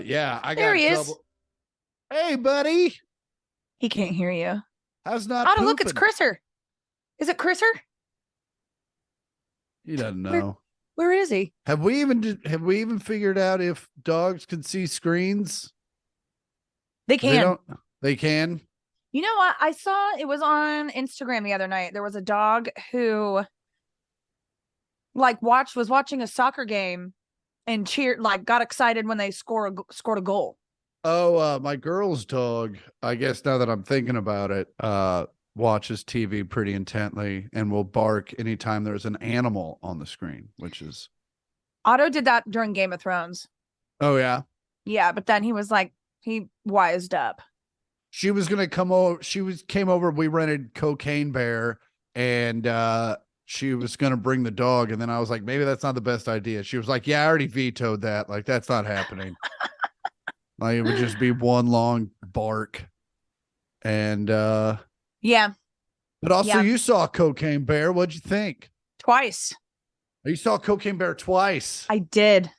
Yeah, I There got he is. double. Hey, buddy. He can't hear you. How's not Otto, look, it's pooping? Chrisser. Is it Chrisser? He doesn't Where know. where is he? Have we even figured out if dogs can see screens? They Because they can. don't. They can. You know what? I saw it was on Instagram the other night. There was a dog who was watching a soccer game and cheered got excited when they scored a goal. Oh, my girl's dog. I guess now that I'm thinking about it, watches TV pretty intently and will bark anytime there's an animal on the screen, which is. Otto did that during Game of Thrones. Oh yeah. Yeah, but then he wised up. She was gonna come over. Came over. We rented Cocaine Bear, and she was gonna bring the dog. And then I was like, maybe that's not the best idea. She was like, yeah, I already vetoed that. Like that's not happening. Like it would just be one long bark. And Yeah, but also yeah, you saw Cocaine Bear. What'd you think? twice. You saw Cocaine Bear twice. I did.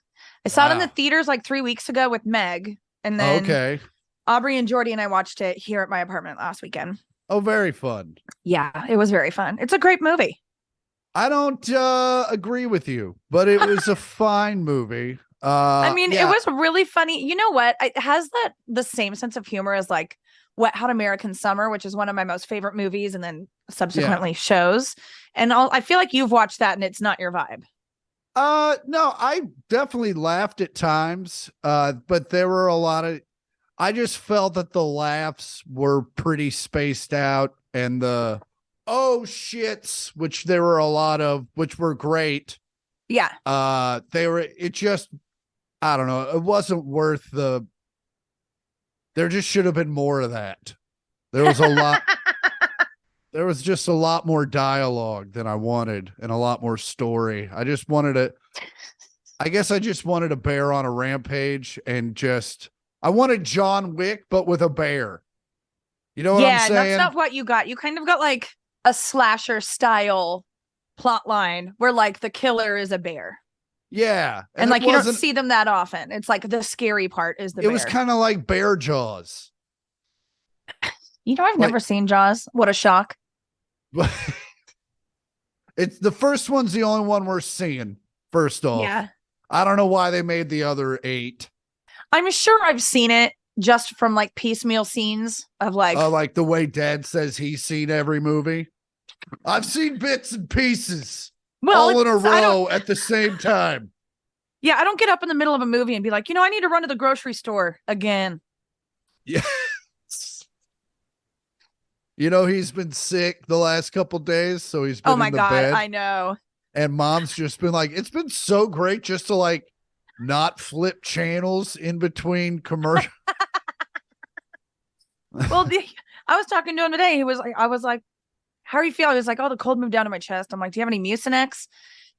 I saw it in the Wow. theaters like 3 weeks ago with Meg, and Oh, then okay. Aubrey and Jordy and I watched it here at my apartment last weekend. Oh, very fun. Yeah, it was very fun. It's a great movie. I don't agree with you, but it was a fine movie. I mean, it Yeah, was really funny. You know what? It has the same sense of humor as like Wet Hot American Summer, which is one of my most favorite movies, and then yeah. subsequently shows. And I feel like you've watched that, and it's not your vibe. No, I definitely laughed at times. But there were a lot of I just felt that the laughs were pretty spaced out and the oh shits, which there were a lot of, which were great. Yeah, They were it just I don't know, it wasn't worth the there just should have been more of that. There was a lot there was just a lot more dialogue than I wanted and a lot more story. I guess I just wanted a bear on a rampage and just I wanted John Wick, but with a bear. You know what I'm yeah. That's saying? not what you got. You kind of got like a slasher style plot line where like the killer is a bear. Yeah. And And it like you don't wasn't, see them that often. It's like the scary part is the it was bear. kind of like Bear Jaws. You know, I've Like, never seen Jaws. What a shock. it's the first one's the only one we're seeing, first off. Yeah. I don't know why they made the other eight. I'm sure I've seen it just from like piecemeal scenes of Like the way Dad says he's seen every movie. I've seen bits and pieces well, all in a I don't row at the same time. yeah, I don't get up in the middle of a movie and be like, I need to run to the grocery store again. Yeah. You know, he's been sick the last couple days, so he's Oh been my in the God, bed. I know. And Mom's just been like, it's been so great just to like not flip channels in between commercials. Well, I was talking to him today. I was like, how are you feeling? He was like, oh, the cold moved down to my chest. I'm like, do you have any Mucinex?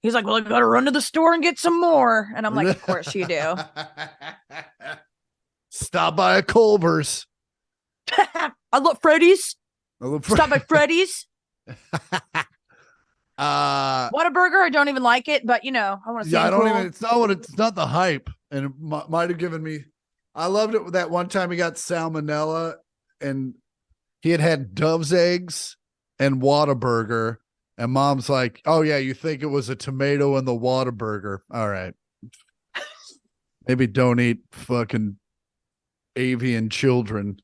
He's like, well, I gotta run to the store and get some more. And I'm like, of course you do. Stop by a Culver's. I love Freddy's. Stop by Freddy's. Whataburger, I don't even like it, but I want to see Yeah, I don't cool. even. It's not the hype, and it might have given me. I loved it that one time he got salmonella, and he had Dove's eggs and Whataburger, and Mom's like, "Oh yeah, you think it was a tomato in the Whataburger? All right, maybe don't eat fucking avian children."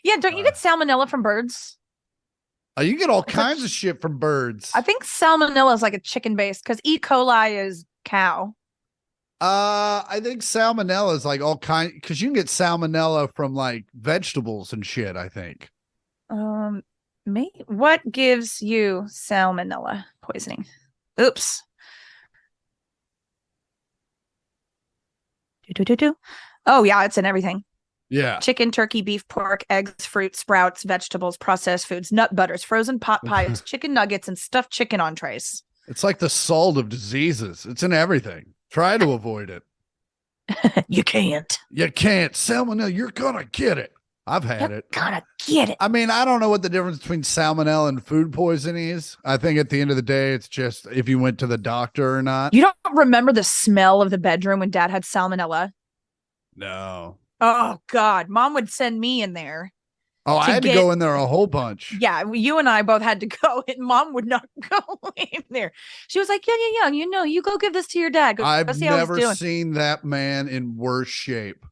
Yeah, don't you get salmonella from birds? You get all It's like kinds of shit from birds. I think salmonella is like a chicken based because E. coli is cow. I think salmonella is like all kind because you can get salmonella from like vegetables and shit. I think. What gives you salmonella poisoning? Oops. Do. Oh yeah, it's in everything. Yeah. Chicken, turkey, beef, pork, eggs, fruit, sprouts, vegetables, processed foods, nut butters, frozen pot pies, chicken nuggets, and stuffed chicken entrees. It's like the salt of diseases. It's in everything. Try to avoid it. You can't. You can't. Salmonella, you're gonna get it. I've had You it. gotta get it. I mean, I don't know what the difference between salmonella and food poisoning is. I think at the end of the day, it's just if you went to the doctor or not. You don't remember the smell of the bedroom when Dad had salmonella? No. Oh God, Mom would send me in there. Oh, I had to go in there a whole bunch. Yeah, you and I both had to go, and Mom would not go in there. She was like, yeah, you go give this to your dad. Go I've see how he's never doing. seen that man in worse shape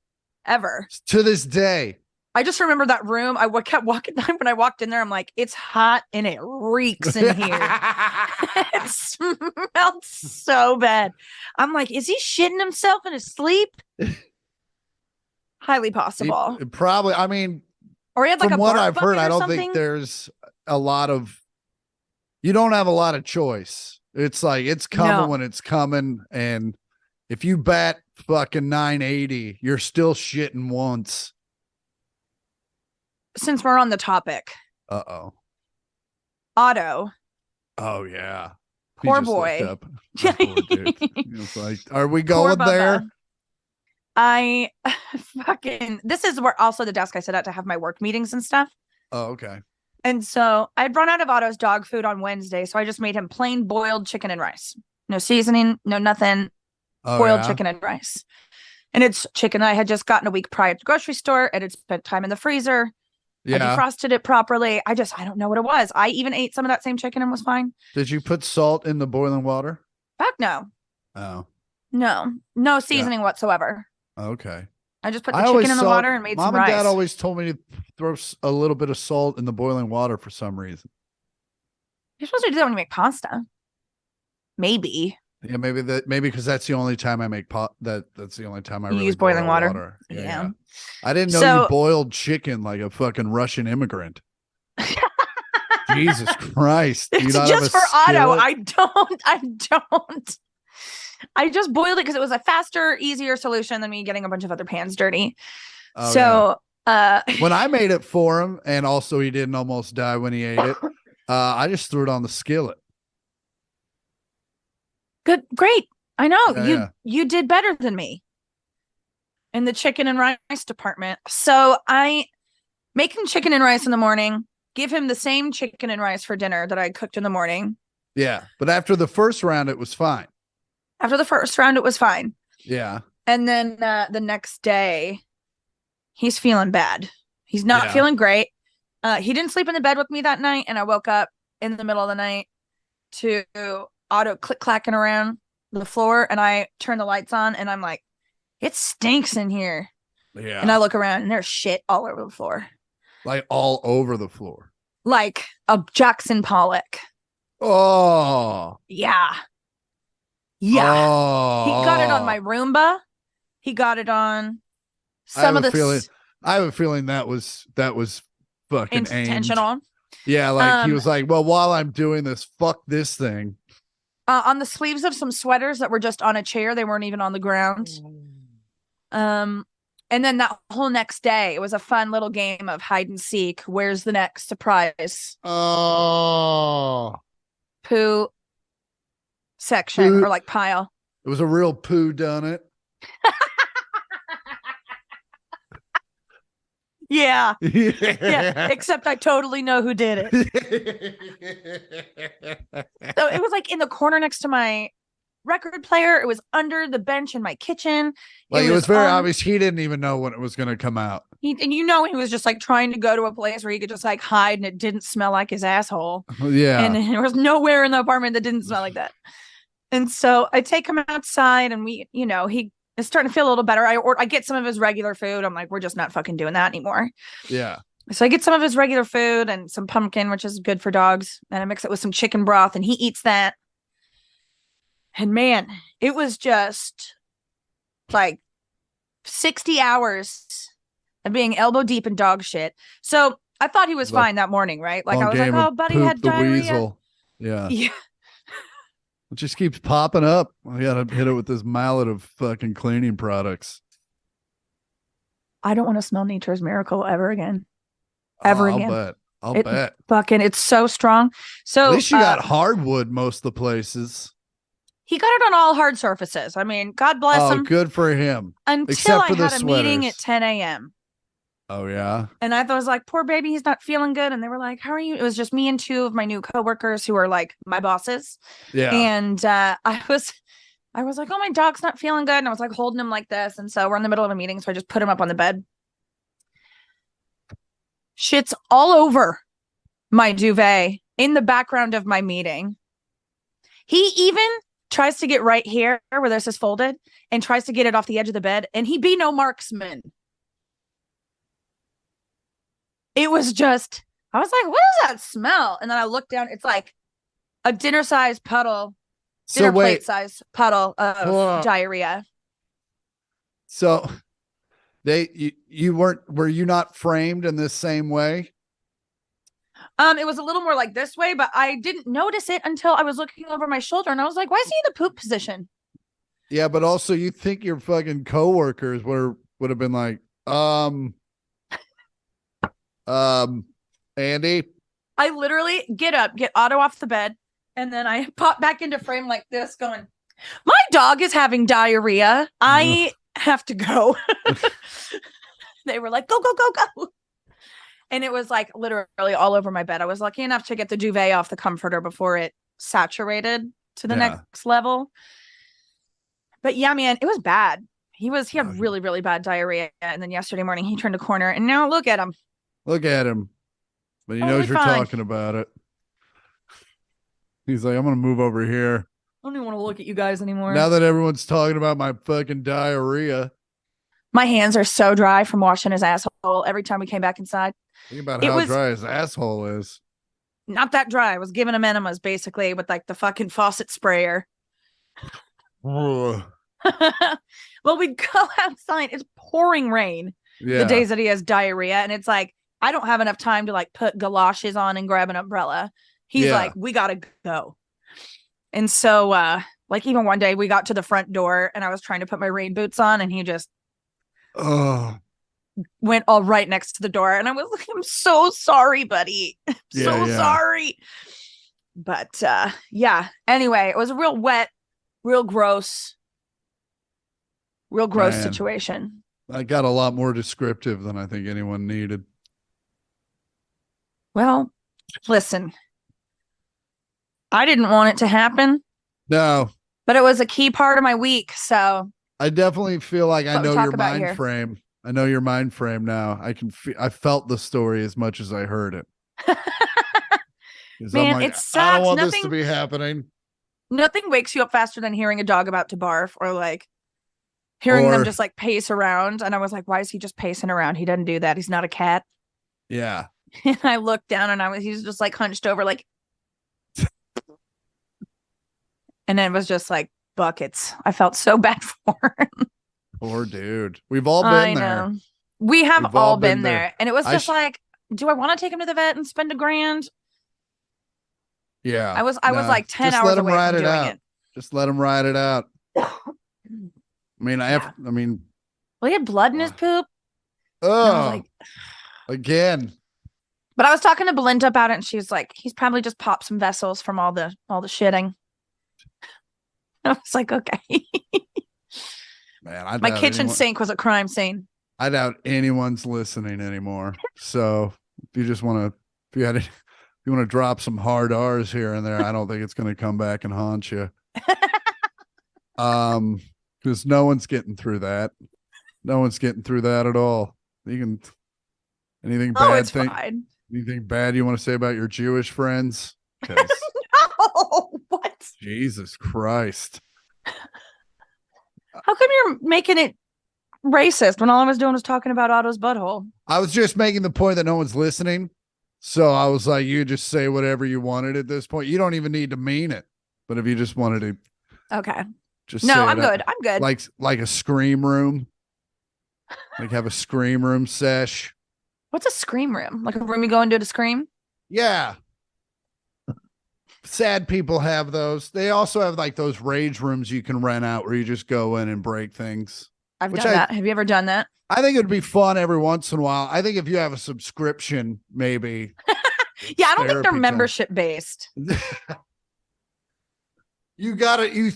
Ever. to this day. I just remember that room. I kept walking when I walked in there. I'm like, it's hot and it reeks in here. It smelled so bad. I'm like, is he shitting himself in his sleep? Highly possible. Probably. I mean, or he had like from a what I've heard, I don't something. think there's a lot of. You don't have a lot of choice. It's like it's coming when it's coming, and if you bat fucking 980, you're still shitting once. Since we're on the topic, Otto. Oh yeah, poor boy. Poor dude. It's like, are we going there? I fucking. This is where also the desk I sit at to have my work meetings and stuff. Oh, okay. And so I'd run out of Otto's dog food on Wednesday, so I just made him plain boiled chicken and rice. No seasoning, no nothing. Boiled chicken and rice. And it's chicken I had just gotten a week prior at the grocery store. It had spent time in the freezer. Yeah. I defrosted it properly. I don't know what it was. I even ate some of that same chicken and was fine. Did you put salt in the boiling water? Fuck no. Oh. No seasoning whatsoever. Okay. I just put the chicken in the water and made some rice. Mom and Dad always told me to throw a little bit of salt in the boiling water for some reason. You're supposed to do that when you make pasta. Maybe. Yeah, maybe because that's the only time I make that's the only time I really use boiling water. Yeah. I didn't know you boiled chicken like a fucking Russian immigrant. Jesus Christ. It's just for Otto. I don't. I just boiled it because it was a faster, easier solution than me getting a bunch of other pans dirty. When I made it for him, and also he didn't almost die when he ate it, I just threw it on the skillet. Good, great. I know you did better than me in the chicken and rice department. So I make him chicken and rice in the morning, give him the same chicken and rice for dinner that I cooked in the morning. Yeah. But after the first round, it was fine. Yeah. And then the next day, he's feeling bad. He's not feeling great. He didn't sleep in the bed with me that night. And I woke up in the middle of the night to Otto click-clacking around the floor. And I turn the lights on and I'm like, it stinks in here. Yeah. And I look around and there's shit all over the floor. Like all over the floor. Like a Jackson Pollock. Oh. Yeah. Yeah. Oh. He got it on my Roomba. He got it on some of the I have a feeling that was fucking intentional. Aimed. Yeah, like he was like, well, while I'm doing this, fuck this thing. On the sleeves of some sweaters that were just on a chair. They weren't even on the ground. And then that whole next day, it was a fun little game of hide and seek. Where's the next surprise? Oh. Poo section or like pile. It was a real poo done it. Yeah. Except I totally know who did it. So it was like in the corner next to my record player. It was under the bench in my kitchen. Like it was very obvious he didn't even know when it was going to come out. He was just like trying to go to a place where he could just like hide and it didn't smell like his asshole. Yeah. And there was nowhere in the apartment that didn't smell like that. And so I take him outside and he is starting to feel a little better. I get some of his regular food. I'm like, we're just not fucking doing that anymore. Yeah. So I get some of his regular food and some pumpkin, which is good for dogs. And I mix it with some chicken broth and he eats that. And man, it was just like 60 hours of being elbow deep in dog shit. So I thought he was fine that morning, right? Like I was like, oh, buddy had diarrhea. Weasel. Yeah. It just keeps popping up. I gotta hit it with this mallet of fucking cleaning products. I don't want to smell Nature's Miracle ever again. Ever again. I'll bet. Fucking, it's so strong. So at least you got hardwood most of the places. He got it on all hard surfaces. I mean, God bless him. Good for him. Until I had a meeting at 10 a.m. Oh yeah. And I was like, poor baby, he's not feeling good. And they were like, how are you? It was just me and two of my new coworkers who are like my bosses. Yeah. And I was like, oh, my dog's not feeling good. And I was like holding him like this. And so we're in the middle of a meeting. So I just put him up on the bed. Shit's all over my duvet in the background of my meeting. He even tries to get right here where this is folded and tries to get it off the edge of the bed. And he be no marksman. It was just, I was like, what does that smell? And then I looked down. It's like a dinner-sized puddle, dinner plate-sized puddle of diarrhea. So you were you not framed in this same way? It was a little more like this way, but I didn't notice it until I was looking over my shoulder and I was like, why is he in the poop position? Yeah, but also you think your fucking coworkers would have been like, Andi. I literally get up, get Otto off the bed, and then I pop back into frame like this, going, my dog is having diarrhea. I have to go. They were like, go, go, go, go. And it was like literally all over my bed. I was lucky enough to get the duvet off the comforter before it saturated to the next level. But yeah, man, it was bad. He had really, really bad diarrhea. And then yesterday morning he turned a corner and now look at him. Look at him. But he knows you're talking about it. He's like, I'm going to move over here. I don't even want to look at you guys anymore. Now that everyone's talking about my fucking diarrhea. My hands are so dry from washing his asshole every time we came back inside. Think about how dry his asshole is. Not that dry. I was giving him enemas basically with like the fucking faucet sprayer. Well, we'd go outside. It's pouring rain the days that he has diarrhea. And it's like, I don't have enough time to like put galoshes on and grab an umbrella. He's like, we got to go. And so like even one day we got to the front door and I was trying to put my rain boots on and he just went all right next to the door. And I was like, I'm so sorry, buddy. Sorry. But yeah, anyway, it was a real wet, real gross situation. I got a lot more descriptive than I think anyone needed. Well, listen, I didn't want it to happen. No. But it was a key part of my week, so I definitely feel like I know your mind frame. I know your mind frame now. I felt the story as much as I heard it. Man, it sucks. I don't want this to be happening. Nothing wakes you up faster than hearing a dog about to barf or like hearing them just like pace around. And I was like, why is he just pacing around? He doesn't do that. He's not a cat. Yeah. And I looked down and he was just like hunched over like. And then it was just like buckets. I felt so bad for him. Poor dude. We've all been there. We have all been there. And it was just like, do I want to take him to the vet and spend $1,000? Yeah. I was like 10 hours away from doing it. Just let him ride it out. I mean, well, he had blood in his poop. Oh, again. But I was talking to Belinda about it and she was like, he's probably just popped some vessels from all the shitting. I was like, okay. Man, my kitchen sink was a crime scene. I doubt anyone's listening anymore. So if you want to drop some hard R's here and there, I don't think it's going to come back and haunt you. Because no one's getting through that. No one's getting through that at all. Anything bad? Fine. Anything bad you want to say about your Jewish friends? No, what? Jesus Christ. How come you're making it racist when all I was doing was talking about Otto's butthole? I was just making the point that no one's listening. So I was like, you just say whatever you wanted at this point. You don't even need to mean it. But if you just wanted to. Okay. Just no, I'm good. I'm good. Like a scream room. Like have a scream room sesh. What's a scream room? Like a room you go into to scream? Yeah. Sad people have those. They also have like those rage rooms you can rent out where you just go in and break things. I've done that. Have you ever done that? I think it'd be fun every once in a while. I think if you have a subscription, maybe. Yeah, I don't think they're membership based. You gotta,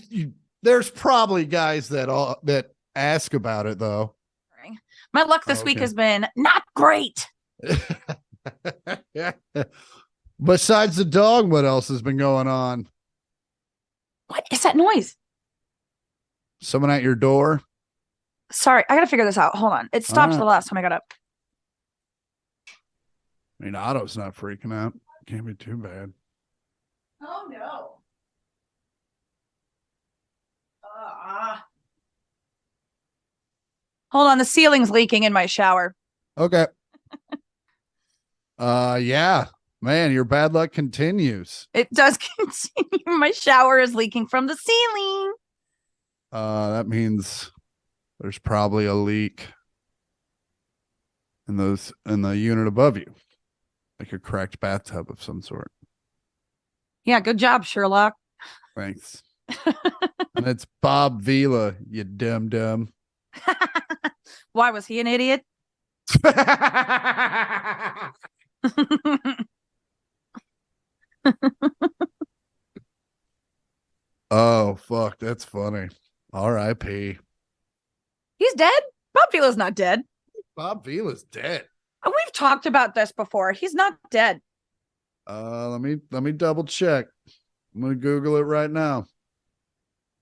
there's probably guys that ask about it though. morning. My luck this week okay. has been not great. Besides the dog, what else has been going on? What is that noise? Someone at your door? Sorry, I gotta figure this out. Hold on. It stopped the last time I got up. I mean, Otto's not freaking out. Can't be too bad. Oh no. Hold on, the ceiling's leaking in my shower. Okay. Yeah. Man, your bad luck continues. It does continue. My shower is leaking from the ceiling. That means there's probably a leak in the unit above you. Like a cracked bathtub of some sort. Yeah, good job, Sherlock. Thanks. And it's Bob Vila, you dumb. Why was he an idiot? Oh, fuck. That's funny. R.I.P. He's dead? Bob Vila's not dead. Bob Vila's dead. We've talked about this before. He's not dead. Let me double check. I'm gonna Google it right now.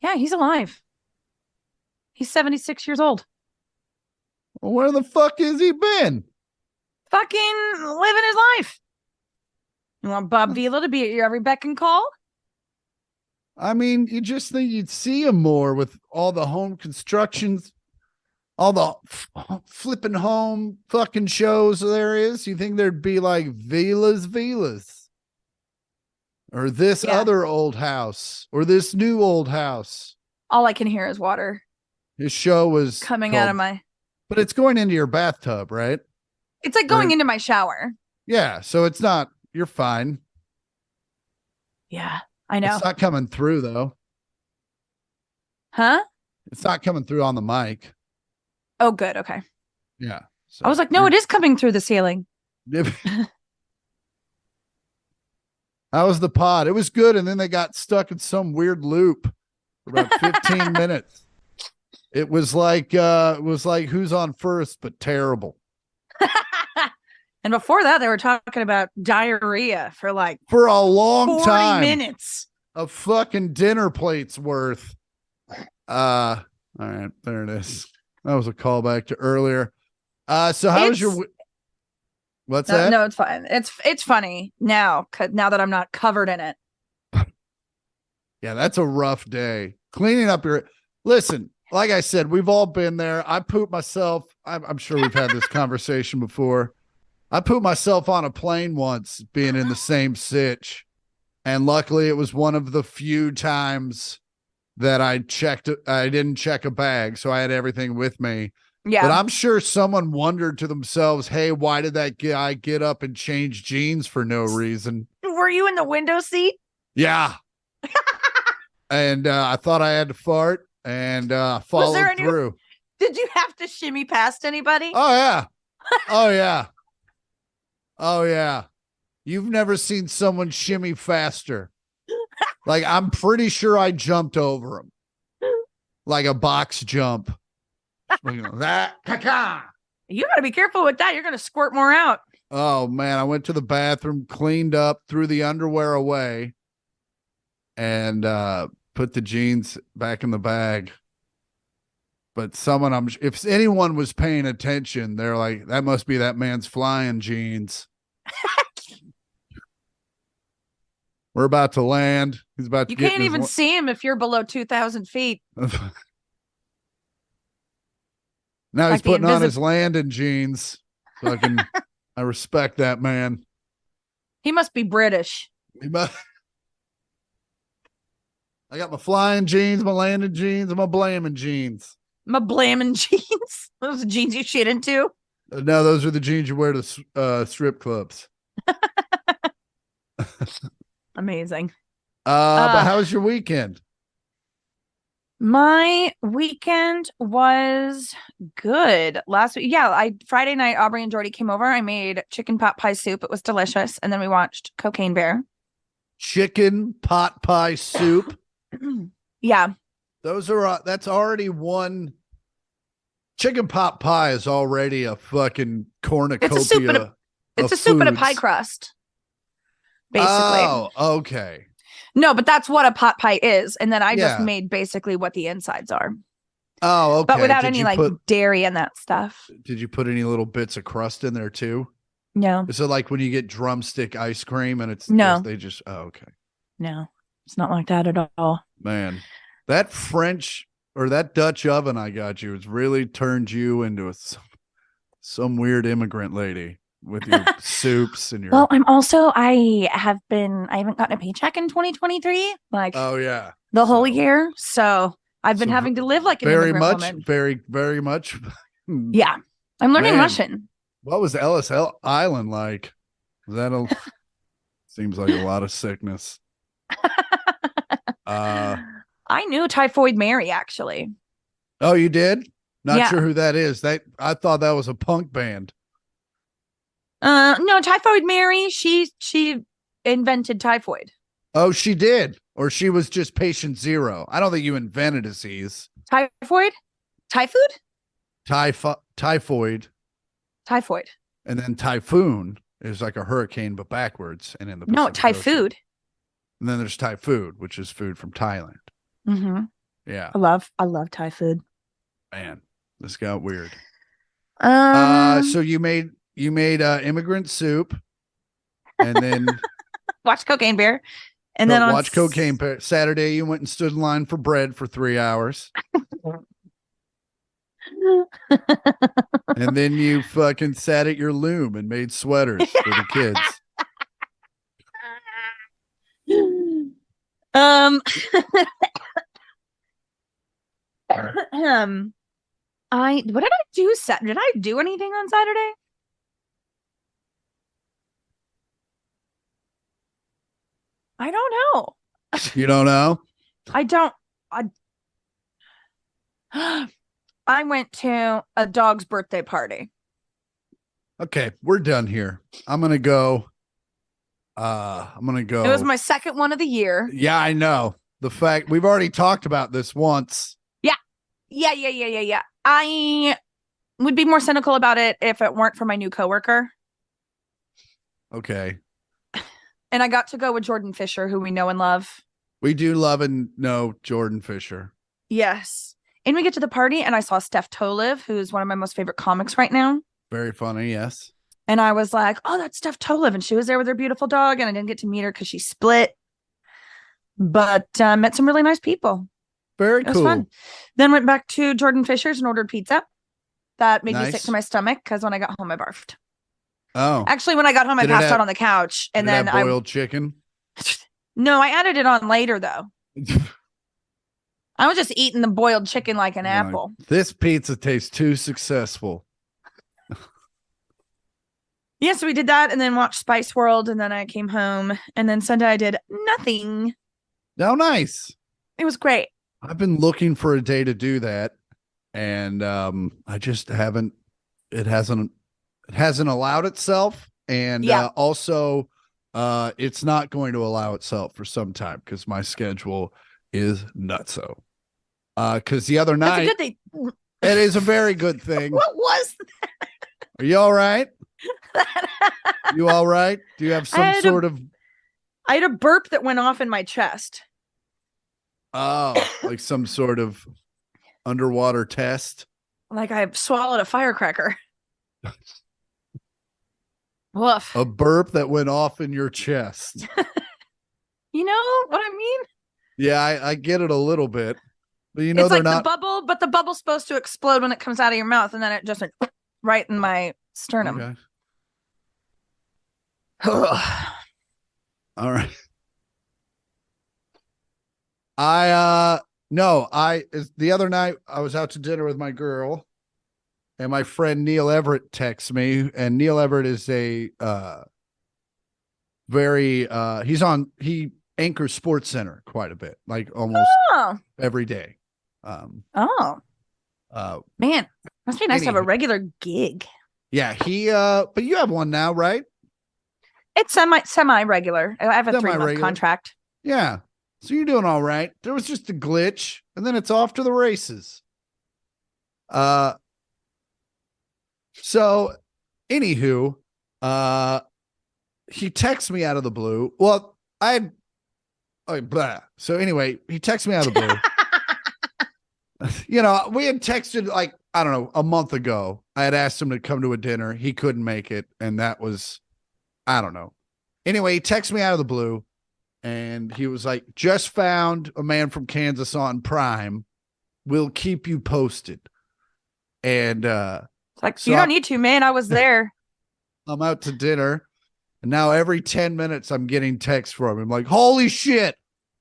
Yeah, he's alive. He's 76 years old. Well, where the fuck has he been? Fucking living his life. You want Bob Vila to be at your every beck and call? I mean, you just think you'd see him more with all the home constructions, all the flipping home fucking shows there is. You think there'd be like Vilas, or this other old house, or this new old house. All I can hear is water. His show was coming out of my. But it's going into your bathtub, right? It's like going into my shower. Yeah, so it's not. You're fine. Yeah, I know. It's not coming through though. Huh? It's not coming through on the mic. Oh, good. Okay. Yeah. So I was like, no, it is coming through the ceiling. How was the pod? It was good, and then they got stuck in some weird loop for about 15 minutes. It was like Who's on First, but terrible. And before that, they were talking about diarrhea for a long 40 time. minutes. A fucking dinner plate's worth. All right, there it is. That was a callback to earlier. So how was your? What's that? No, it's fine. It's funny now that I'm not covered in it. Yeah, that's a rough day. Cleaning up your. Listen, like I said, we've all been there. I pooped myself. I'm sure we've had this conversation before. I pooped myself on a plane once, being in the same sitch, and luckily it was one of the few times that I didn't check a bag, so I had everything with me. Yeah. But I'm sure someone wondered to themselves, hey, why did that guy get up and change jeans for no reason? Were you in the window seat? Yeah. And I thought I had to fart, and followed through. Did you have to shimmy past anybody? Oh, yeah. Oh, yeah. Oh, yeah. You've never seen someone shimmy faster. Like, I'm pretty sure I jumped over him. Like a box jump. You got to be careful with that. You're going to squirt more out. Oh, man. I went to the bathroom, cleaned up, threw the underwear away, and put the jeans back in the bag. But if anyone was paying attention, they're like, that must be that man's flying jeans. We're about to land. He's about to You can't even see him if you're below 2,000 feet. Now he's putting on his landing jeans. So I respect that man. He must be British. I got my flying jeans, my landing jeans, and my blaming jeans. My blaming jeans? Those are jeans you shit into? No, those are the jeans you wear to strip clubs. Amazing. But how was your weekend? My weekend was good. Last week, Friday night, Aubrey and Jordy came over. I made chicken pot pie soup. It was delicious. And then we watched Cocaine Bear. Chicken pot pie soup? Yeah. That's already one chicken pot pie is already a fucking cornucopia. It's a soup and a pie crust, basically. Oh, okay. No, but that's what a pot pie is, and then I just made basically what the insides are. Oh, okay. But without any like dairy and that stuff. Did you put any little bits of crust in there too? No. Is it like when you get drumstick ice cream and it's okay. No, it's not like that at all. Man, that French or that Dutch oven I got you has really turned you into some weird immigrant lady with your soups and your. Well, I haven't gotten a paycheck in 2023. Like, oh yeah, the whole year. So I've been having to live like an immigrant woman. Very much. Yeah, I'm learning Russian. What was Ellis Island like? Seems like a lot of sickness. I knew Typhoid Mary actually. Oh, you did? Not sure who that is. I thought that was a punk band. No, Typhoid Mary. She invented typhoid. Oh, she did, or she was just patient zero. I don't think you invented a disease. Typhoid. Typhoid. And then typhoon is like a hurricane, but backwards. And in the typhoid. And then there's Thai food, which is food from Thailand. Mm-hmm. Yeah. I love Thai food. Man, this got weird. So you made immigrant soup and then watch Cocaine Bear. And then watch Cocaine Bear. Saturday, you went and stood in line for bread for 3 hours. And then you fucking sat at your loom and made sweaters for the kids. What did I do? Did I do anything on Saturday? I don't know. You don't know? I don't. I went to a dog's birthday party. Okay, we're done here. I'm gonna go. It was my second one of the year. Yeah, I know. The fact we've already talked about this once. Yeah. I would be more cynical about it if it weren't for my new coworker. Okay. And I got to go with Jordan Fisher, who we know and love. We do love and know Jordan Fisher. Yes. And we get to the party and I saw Steph Tolive, who's one of my most favorite comics right now. Very funny, yes. And I was like, oh, that's Steph Tolive. And she was there with her beautiful dog. And I didn't get to meet her because she split. But met some really nice people. Very cool. It was fun. Then went back to Jordan Fisher's and ordered pizza. That made me sick to my stomach because when I got home, I barfed. Oh. Actually, when I got home, I passed out on the couch. And then I boiled chicken. No, I added it on later, though. I was just eating the boiled chicken like an apple. This pizza tastes too successful. Yeah, so we did that and then watched Spice World. And then I came home. And then Sunday I did nothing. Oh, nice. It was great. I've been looking for a day to do that. And I just haven't. It hasn't allowed itself. And also, it's not going to allow itself for some time because my schedule is nutso. Because the other night, that's a good thing. It is a very good thing. What was that? Are you all right? You all right? Do you have some sort of? I had a burp that went off in my chest. Oh, like some sort of underwater test. Like I swallowed a firecracker. Woof. A burp that went off in your chest. You know what I mean? Yeah, I get it a little bit. But you know, it's they're like not the bubble, but the bubble's supposed to explode when it comes out of your mouth, and then it just went right in my sternum. Okay. All right. The other night I was out to dinner with my girl and my friend Neil Everett texts me, and Neil Everett is a he anchors Sports Center quite a bit, like almost every day. Man, must be nice to have a regular gig. Yeah, but you have one now, right? It's semi regular. I have a 3-month contract. Yeah. So you're doing all right. There was just a glitch, and then it's off to the races. So, anywho, he texts me out of the blue. Well, blah. So anyway, he texts me out of the blue. We had texted like, I don't know, a month ago. I had asked him to come to a dinner. He couldn't make it. And that was, I don't know. Anyway, he texted me out of the blue and he was like, just found a man from Kansas on Prime. We'll keep you posted. And it's like, so you don't need to, man. I was there. I'm out to dinner. And now every 10 minutes I'm getting texts from him like, holy shit.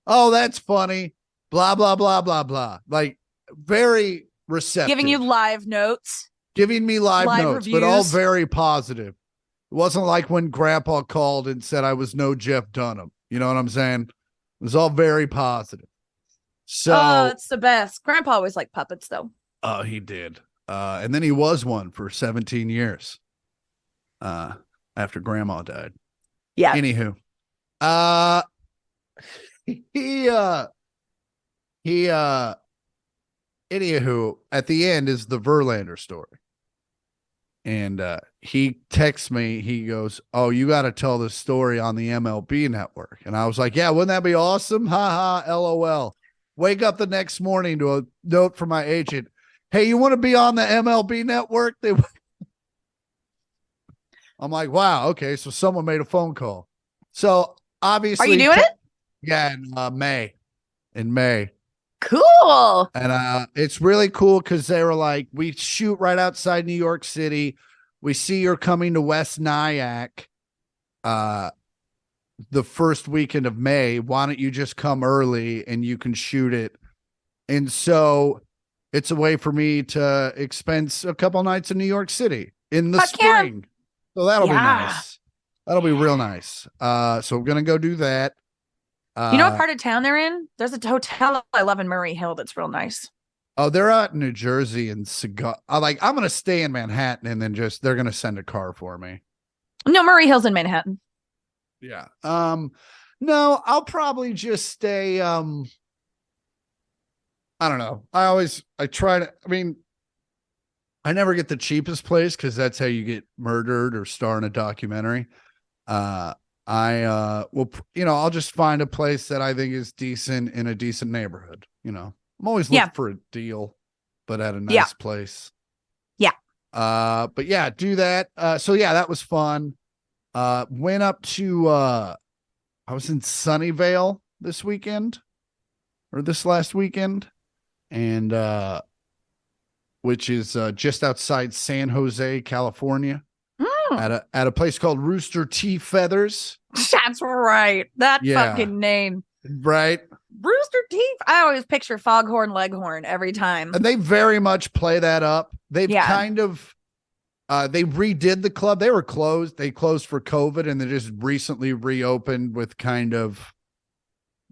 Oh, that's funny. Blah, blah, blah, blah, blah. Like very receptive. Giving you live notes. Giving me live notes, reviews. But all very positive. It wasn't like when Grandpa called and said I was no Jeff Dunham. You know what I'm saying? It was all very positive. So it's the best. Grandpa always liked puppets though. Oh, he did. And then he was one for 17 years. After Grandma died. Yeah. Anywho. Anywho, at the end is the Verlander story. And he texts me, he goes, oh, you got to tell this story on the MLB network. And I was like, yeah, wouldn't that be awesome? Ha ha, LOL. Wake up the next morning to a note from my agent. Hey, you want to be on the MLB network? I'm like, wow, okay, so someone made a phone call. So obviously, are you doing it? Yeah, in May. In May. Cool. And it's really cool because they were like, we shoot right outside New York City. We see you're coming to West Nyack the first weekend of May. Why don't you just come early and you can shoot it? And so it's a way for me to expense a couple nights in New York City in the spring. Yeah. So that'll be nice. That'll be real nice. So we're going to go do that. You know what part of town they're in? There's a hotel I love in Murray Hill that's real nice. Oh, they're out in New Jersey and I'm going to stay in Manhattan and then they're going to send a car for me. No, Murray Hill's in Manhattan. Yeah. No, I'll probably just stay. I don't know. I never get the cheapest place because that's how you get murdered or star in a documentary. I'll just find a place that I think is decent in a decent neighborhood. I'm always looking for a deal, but at a nice place. Yeah. But yeah, do that. So yeah, that was fun. Went up to, I was in Sunnyvale this last weekend, and, which is just outside San Jose, California. At a place called Rooster Tea Feathers. That's right. That fucking name. Right. Rooster Teeth. I always picture Foghorn Leghorn every time. And they very much play that up. They've kind of they redid the club. They were closed. They closed for COVID and they just recently reopened with kind of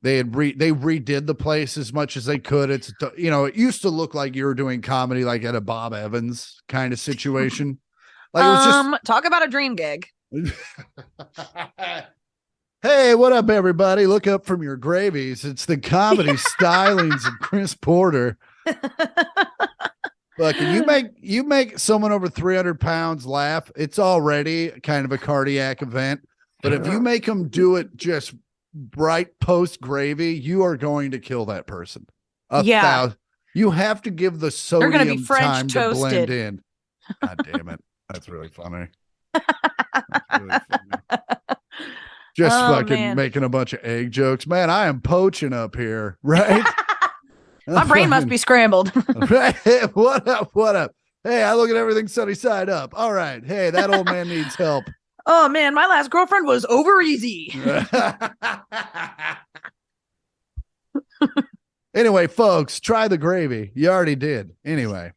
they redid the place as much as they could. It's it used to look like you were doing comedy like at a Bob Evans kind of situation. Like it was just talk about a dream gig. Hey, what up, everybody? Look up from your gravies. It's the comedy stylings of Chris Porter. Look, and you make someone over 300 pounds laugh, it's already kind of a cardiac event. But if you make them do it just right post gravy, you are going to kill that person. You have to give the sodium They're gonna be French time toasted. to blend in. God damn it. That's really funny. That's really funny. Just fucking making a bunch of egg jokes. Man, I am poaching up here, right? My brain must be scrambled. Hey, what up? What up? Hey, I look at everything sunny side up. All right. Hey, that old man needs help. Oh, man, my last girlfriend was over easy. Anyway, folks, try the gravy. You already did. Anyway.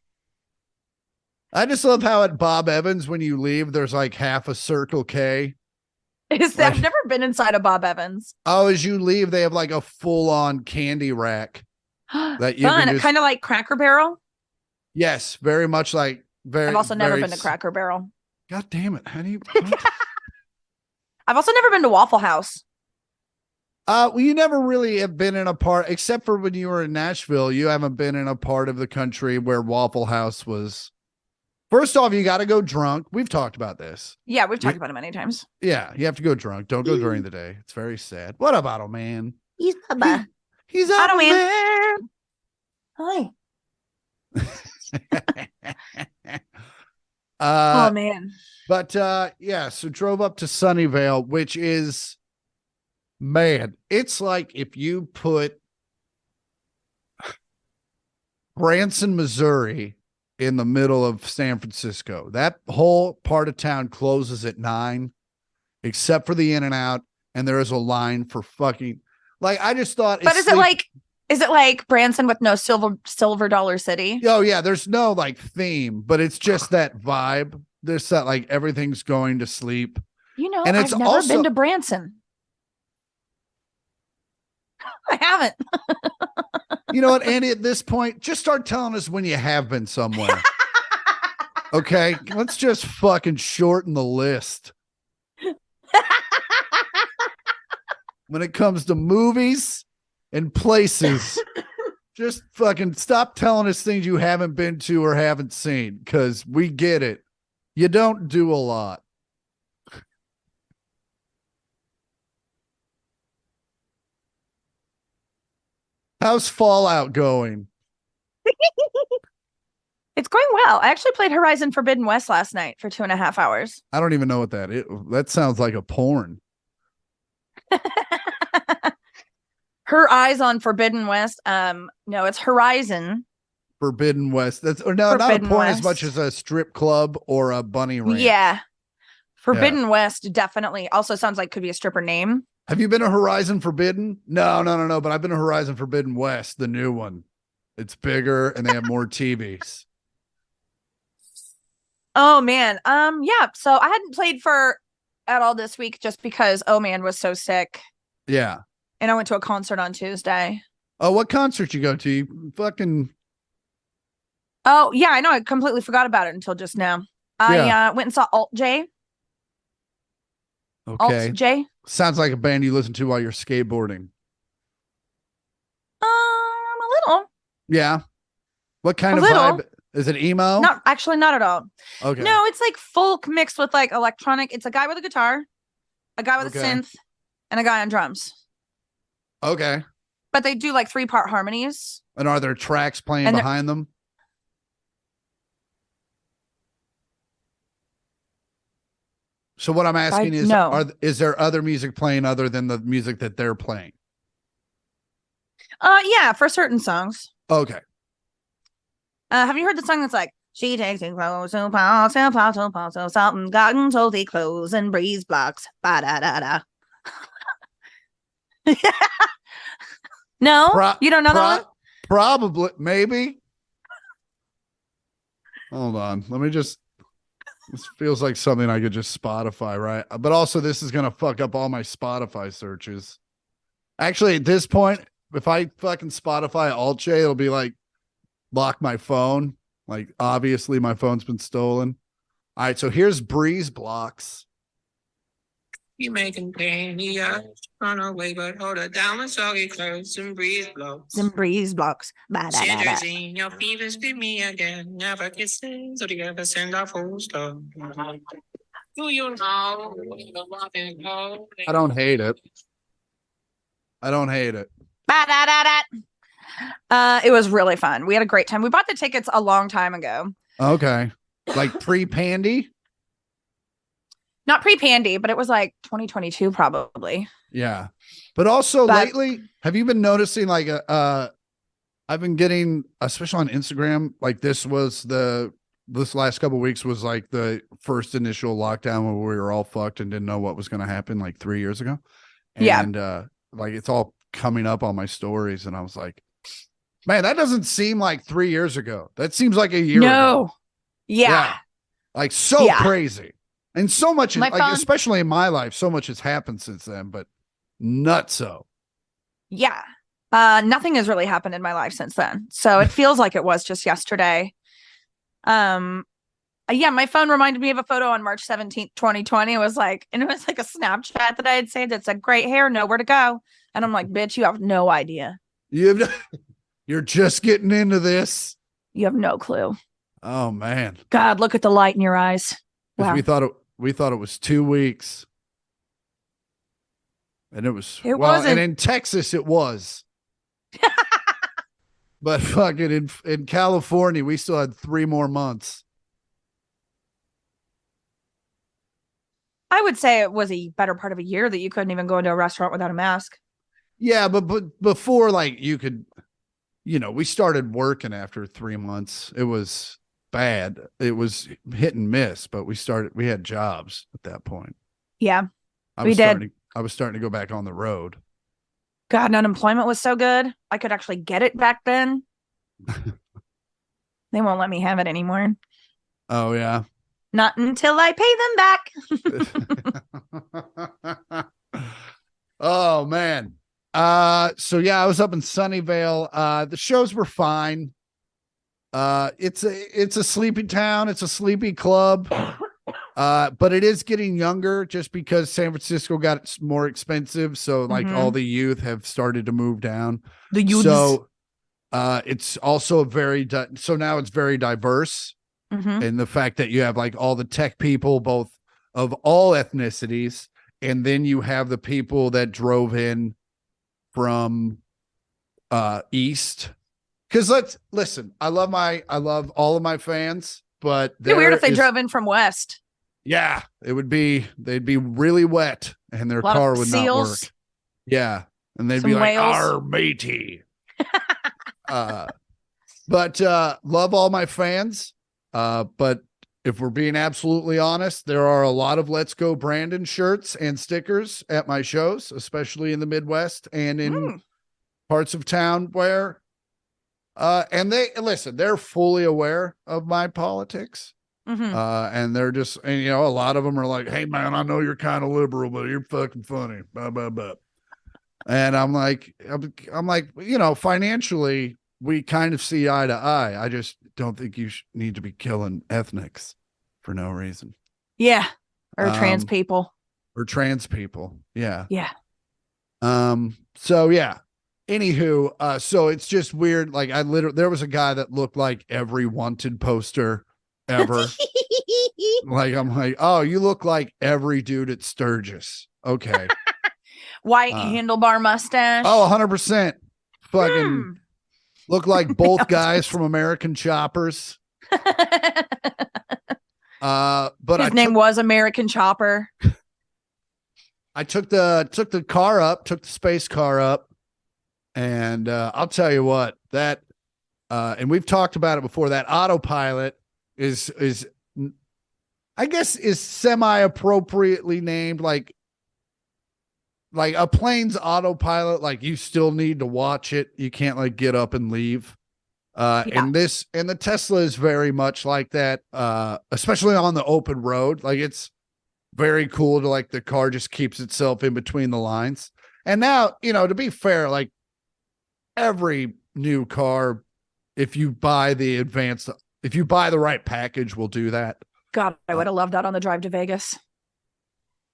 I just love how at Bob Evans, when you leave, there's like half a Circle K. I've never been inside a Bob Evans. Oh, as you leave, they have like a full-on candy rack. That you Fun, kind of like Cracker Barrel. Yes, very much like I've also never been to Cracker Barrel. God damn it! How do you? I've also never been to Waffle House. Well, you never really have been in a part, except for when you were in Nashville. You haven't been in a part of the country where Waffle House was First off, you got to go drunk. We've talked about this. Yeah, we've talked about it many times. Yeah, you have to go drunk. Don't go during the day. It's very sad. What up, Otto man? He's Bubba. He's Otto Otto man. man. Hi. Oh man. But yeah, so drove up to Sunnyvale, which is, man, it's like if you put Branson, Missouri in the middle of San Francisco. That whole part of town closes at 9, except for the In-N-Out, and there is a line for fucking, like, I just thought. But is it like Branson with no silver dollar city? Oh yeah, there's no like theme, but it's just that vibe. There's that like everything's going to sleep. You know, and I've never been to Branson. I haven't. You know what, Andi, at this point, just start telling us when you have been somewhere. Okay, let's just fucking shorten the list. When it comes to movies and places, just fucking stop telling us things you haven't been to or haven't seen, because we get it. You don't do a lot. How's Fallout going? It's going well. I actually played Horizon Forbidden West last night for 2.5 hours. I don't even know what that is. That sounds like a porn. Her eyes on Forbidden West. No, it's Horizon Forbidden West. That's or no, not a porn West. as much as a strip club or a bunny ranch. Yeah. Forbidden West definitely also sounds like could be a stripper name. Have you been to Horizon Forbidden? No. But I've been to Horizon Forbidden West, the new one. It's bigger and they have more TVs. Oh man. Yeah. So I hadn't played at all this week just because man was so sick. Yeah. And I went to a concert on Tuesday. Oh, what concert you go to? You fucking. Oh yeah, I know. I completely forgot about it until just now. I went and saw Alt J. Okay. Alt J. Sounds like a band you listen to while you're skateboarding. A little. Yeah. What kind of vibe? Is it emo? Not at all. Okay. No, it's like folk mixed with like electronic. It's a guy with a guitar, a guy with a synth, and a guy on drums. Okay. But they do like 3-part harmonies. And are there tracks playing behind them? So what I'm asking is, is there other music playing other than the music that they're playing? Yeah, for certain songs. Okay. Have you heard the song that's like, she takes it close, so pause, so something gotten salty clothes and breeze blocks. Ba-da-da-da. No? You don't know that one? Probably, maybe. Hold on. Let me just. This feels like something I could just Spotify, right? But also, this is going to fuck up all my Spotify searches. Actually, at this point, if I fucking Spotify Alt J, it'll be like, lock my phone. Like, obviously, my phone's been stolen. All right, so here's Breeze Blocks. You making pain, run away, but hold her down with soggy clothes and breeze blocks. Some breeze blocks. Cinders in your fever, spit me again. Never kisses, or together send our full stop. Do you know? I don't hate it. It was really fun. We had a great time. We bought the tickets a long time ago. Okay. Like pre-pandy? Not pre-pandy, but it was like 2022 probably. Yeah. But also lately, have you been noticing like I've been getting, especially on Instagram, like this last couple of weeks was like the first initial lockdown where we were all fucked and didn't know what was going to happen like 3 years ago. And like it's all coming up on my stories and I was like, man, that doesn't seem like 3 years ago. That seems like a year ago. Yeah. Like so crazy. And so much, especially in my life, so much has happened since then, but nutso. Yeah. Nothing has really happened in my life since then. So it feels like it was just yesterday. My phone reminded me of a photo on March 17th, 2020. It was like a Snapchat that I had saved that said, great hair, nowhere to go. And I'm like, bitch, you have no idea. You're just getting into this. You have no clue. Oh man. God, look at the light in your eyes. Because Wow. we thought it was 2 weeks. And it was It well, wasn't. and in Texas it was. But fucking in California, we still had 3 more months. I would say it was a better part of a year that you couldn't even go into a restaurant without a mask. Yeah, but before, like, you could, we started working after 3 months. It was bad. It was hit and miss, but we had jobs at that point. Yeah, I we was did. I was starting to go back on the road. God, and unemployment was so good. I could actually get it back then. They won't let me have it anymore. Oh yeah. Not until I pay them back. Oh man. So yeah, I was up in Sunnyvale. The shows were fine. It's a sleepy town, it's a sleepy club. But it is getting younger just because San Francisco got more expensive. So like all the youth have started to move down. The youths. So it's also so now it's very diverse. And the fact that you have like all the tech people, both of all ethnicities, and then you have the people that drove in from east. Because listen, I love all of my fans, but it'd be weird if they drove in from west. Yeah, they'd be really wet and their car would not work. Yeah. And they'd be like, "Our matey." But love all my fans. But if we're being absolutely honest, there are a lot of Let's Go Brandon shirts and stickers at my shows, especially in the Midwest and in parts of town where and they're fully aware of my politics. And they're just, and a lot of them are like, "Hey man, I know you're kind of liberal, but you're fucking funny." Blah, blah, blah. And I'm like, financially, we kind of see eye to eye. I just don't think you need to be killing ethnics for no reason. Yeah. Or trans people. Yeah. Yeah. So yeah. Anywho, so it's just weird. Like there was a guy that looked like every wanted poster ever. Like, I'm like, "Oh, you look like every dude at Sturgis." Okay. White handlebar mustache. Oh, 100%. Fucking look like both guys from American Choppers. But his name was American Chopper. I took the car up, took the space car up, and I'll tell you what, that and we've talked about it before, that autopilot is I guess is semi-appropriately named, like a plane's autopilot. Like, you still need to watch it. You can't like get up and leave. And the Tesla is very much like that, especially on the open road. Like, it's very cool to, like, the car just keeps itself in between the lines. And now, to be fair, like, every new car, if you buy the right package, will do that. God, I would have loved that on the drive to Vegas.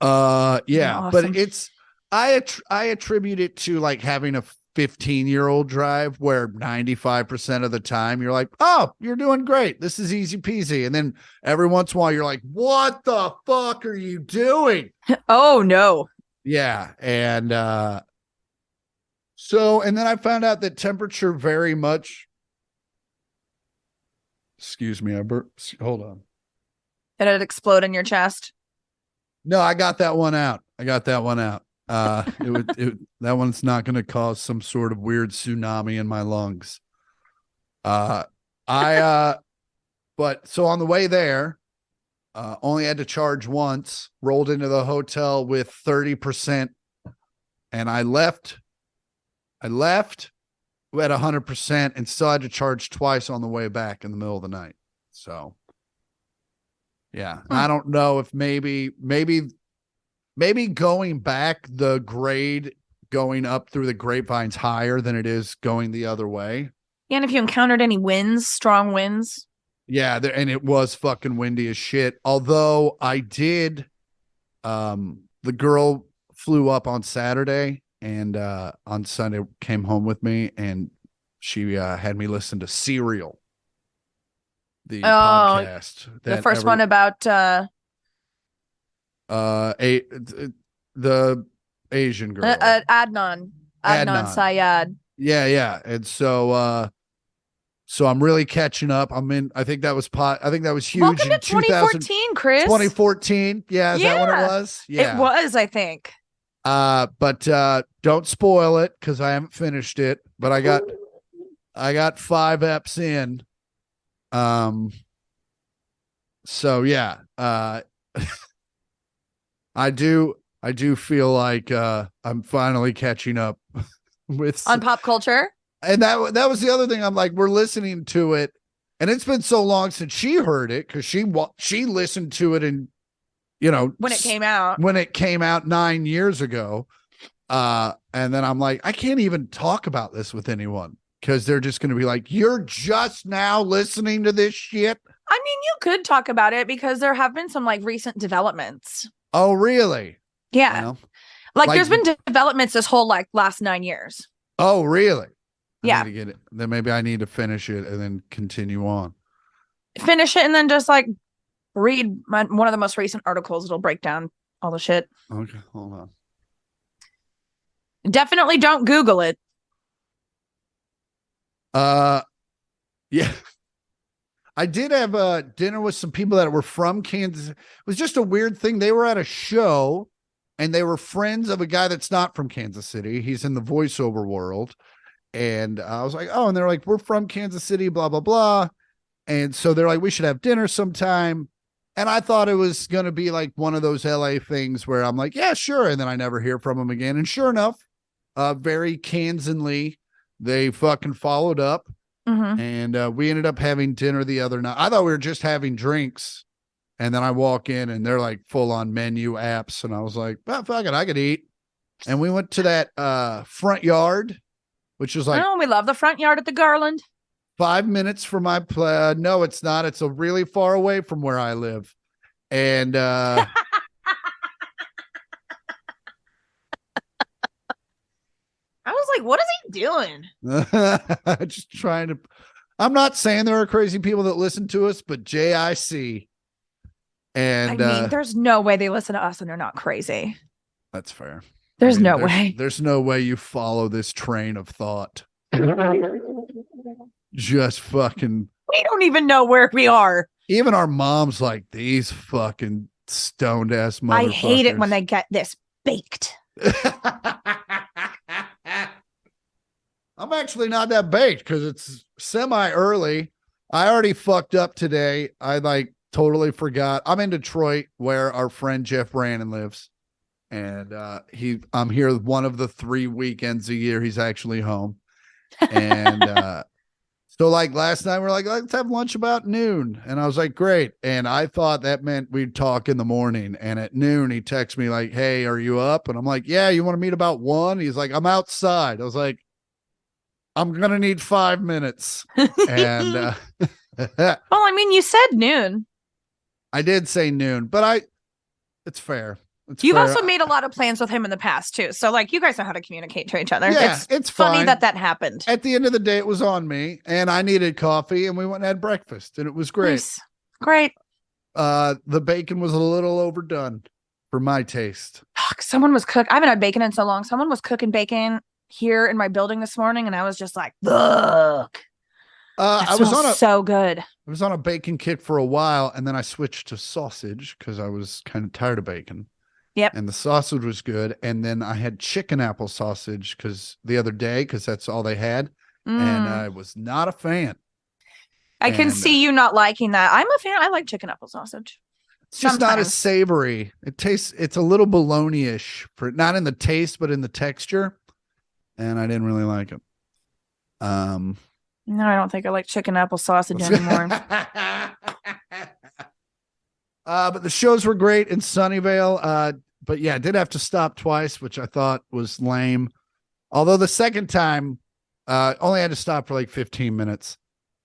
Yeah, awesome. But it's I attribute it to like having a 15-year-old drive, where 95% of the time you're like, "Oh, you're doing great. This is easy peasy." And then every once in a while you're like, "What the fuck are you doing?" Oh no. Yeah. And and then I found out that temperature very much, excuse me, hold on. Did it explode in your chest? No, I got that one out. That one's not going to cause some sort of weird tsunami in my lungs. But so on the way there, only had to charge once, rolled into the hotel with 30%, and I left at 100% and still had to charge twice on the way back in the middle of the night. So yeah, I don't know if maybe going back, the grade going up through the Grapevine's higher than it is going the other way. Yeah, and if you encountered any strong winds. Yeah, and it was fucking windy as shit. Although I did, the girl flew up on Saturday and on Sunday came home with me, and she had me listen to Serial. the Oh, podcast. the first one about the Asian girl. Adnan Syed. Yeah. And so I'm really catching up. I think that was huge. Welcome in to 2014, Chris. 2014. Yeah, is that when it was? Yeah. It was, I think. But don't spoil it because I haven't finished it. But I got 5 eps in. So yeah. I do feel like I'm finally catching up with on pop culture. And that was the other thing. I'm like, we're listening to it, and it's been so long since she heard it because she listened to it and when it came out 9 years ago. And then I'm like, I can't even talk about this with anyone because they're just going to be like, you're just now listening to this shit. I mean, you could talk about it because there have been some like recent developments. Oh, really? Yeah. Like there's been developments this whole like last 9 years. Oh, really? Yeah. I need to get it. Then maybe I need to finish it and then continue on. Finish it and then just like read one of the most recent articles. It'll break down all the shit. Okay, hold on. Definitely don't Google it. Yeah. I did have dinner with some people that were from Kansas. It was just a weird thing. They were at a show and they were friends of a guy that's not from Kansas City. He's in the voiceover world. And I was like, oh, and they're like, we're from Kansas City, blah, blah, blah. And so they're like, we should have dinner sometime. And I thought it was going to be like one of those LA things where I'm like, yeah, sure. And then I never hear from them again. And sure enough, very Kansanly, they fucking followed up. Mm-hmm. And we ended up having dinner the other night. I thought we were just having drinks. And then I walk in and they're like full on menu apps. And I was like, well, fuck it, I could eat. And we went to that front yard, which is like, oh, we love the front yard at the Garland. 5 minutes from my no, it's not. It's a really far away from where I live. And I was like, what is he doing? just trying to. I'm not saying there are crazy people that listen to us, but JIC. And I mean, there's no way they listen to us and they're not crazy. That's fair. There's no way. There's no way you follow this train of thought. Just fucking. We don't even know where we are. Even our mom's like, these fucking stoned ass motherfuckers. I hate it when they get this baked. I'm actually not that baked because it's semi early. I already fucked up today. I like totally forgot. I'm in Detroit where our friend Jeff Brannon lives. And I'm here one of the 3 weekends a year he's actually home. And so like last night we're like, let's have lunch about noon. And I was like, great. And I thought that meant we'd talk in the morning. And at noon he texts me like, hey, are you up? And I'm like, yeah, you want to meet about 1? He's like, I'm outside. I was like, I'm gonna need 5 minutes. And well, I mean, you said noon. I did say noon, but it's fair. You've also made a lot of plans with him in the past too. So like you guys know how to communicate to each other. Yeah, it's funny fine. that happened. At the end of the day, it was on me and I needed coffee and we went and had breakfast and it was great. Nice. Great. The bacon was a little overdone for my taste. Someone was cooking. I haven't had bacon in so long. Someone was cooking bacon here in my building this morning and I was just like, look. I was so good. I was on a bacon kick for a while and then I switched to sausage because I was kind of tired of bacon. Yep. And the sausage was good. And then I had chicken apple sausage because that's all they had. And I was not a fan. I can see you not liking that. I'm a fan. I like chicken apple sausage. It's just not as savory. It's a little bologna-ish not in the taste, but in the texture. And I didn't really like it. No, I don't think I like chicken apple sausage anymore. But the shows were great in Sunnyvale. But yeah, I did have to stop twice, which I thought was lame. Although the second time, only had to stop for like 15 minutes.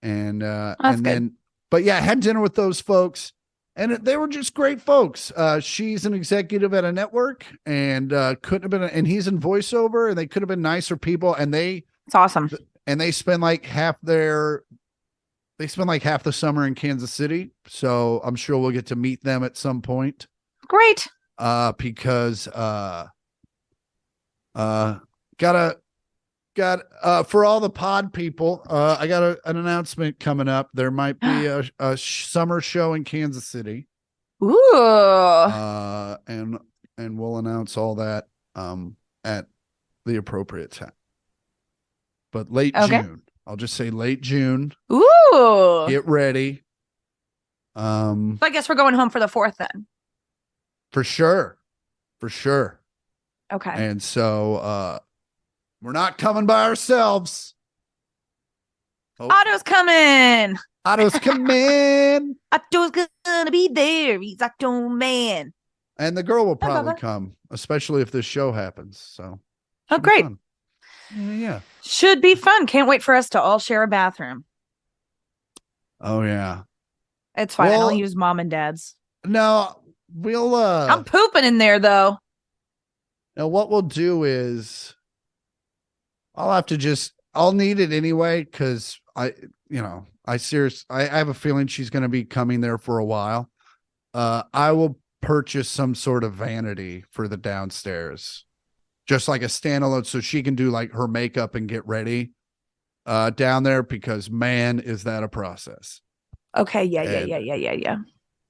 And then, but yeah, I had dinner with those folks and they were just great folks. She's an executive at a network and couldn't have been, and he's in voiceover and they could have been nicer people. And it's awesome. And they spend like half their they spend like half the summer in Kansas City, so I'm sure we'll get to meet them at some point. Great. Because got for all the pod people, I got an announcement coming up. There might be a summer show in Kansas City. Ooh. And we'll announce all that at the appropriate time. But late June. I'll just say late June. Ooh. Get ready. So I guess we're going home for the 4th then. For sure. Okay. And so we're not coming by ourselves. Otto's coming. Otto's coming. Otto's gonna be there. He's Otto man. And the girl will probably come, especially if this show happens. So great. Yeah. Should be fun. Can't wait for us to all share a bathroom. Oh yeah. It's fine. I'll use mom and dad's. No, we'll I'm pooping in there though. Now what we'll do is I'll need it anyway, because I have a feeling she's going to be coming there for a while. I will purchase some sort of vanity for the downstairs, just like a standalone, so she can do like her makeup and get ready down there, because man, is that a process. Okay. Yeah.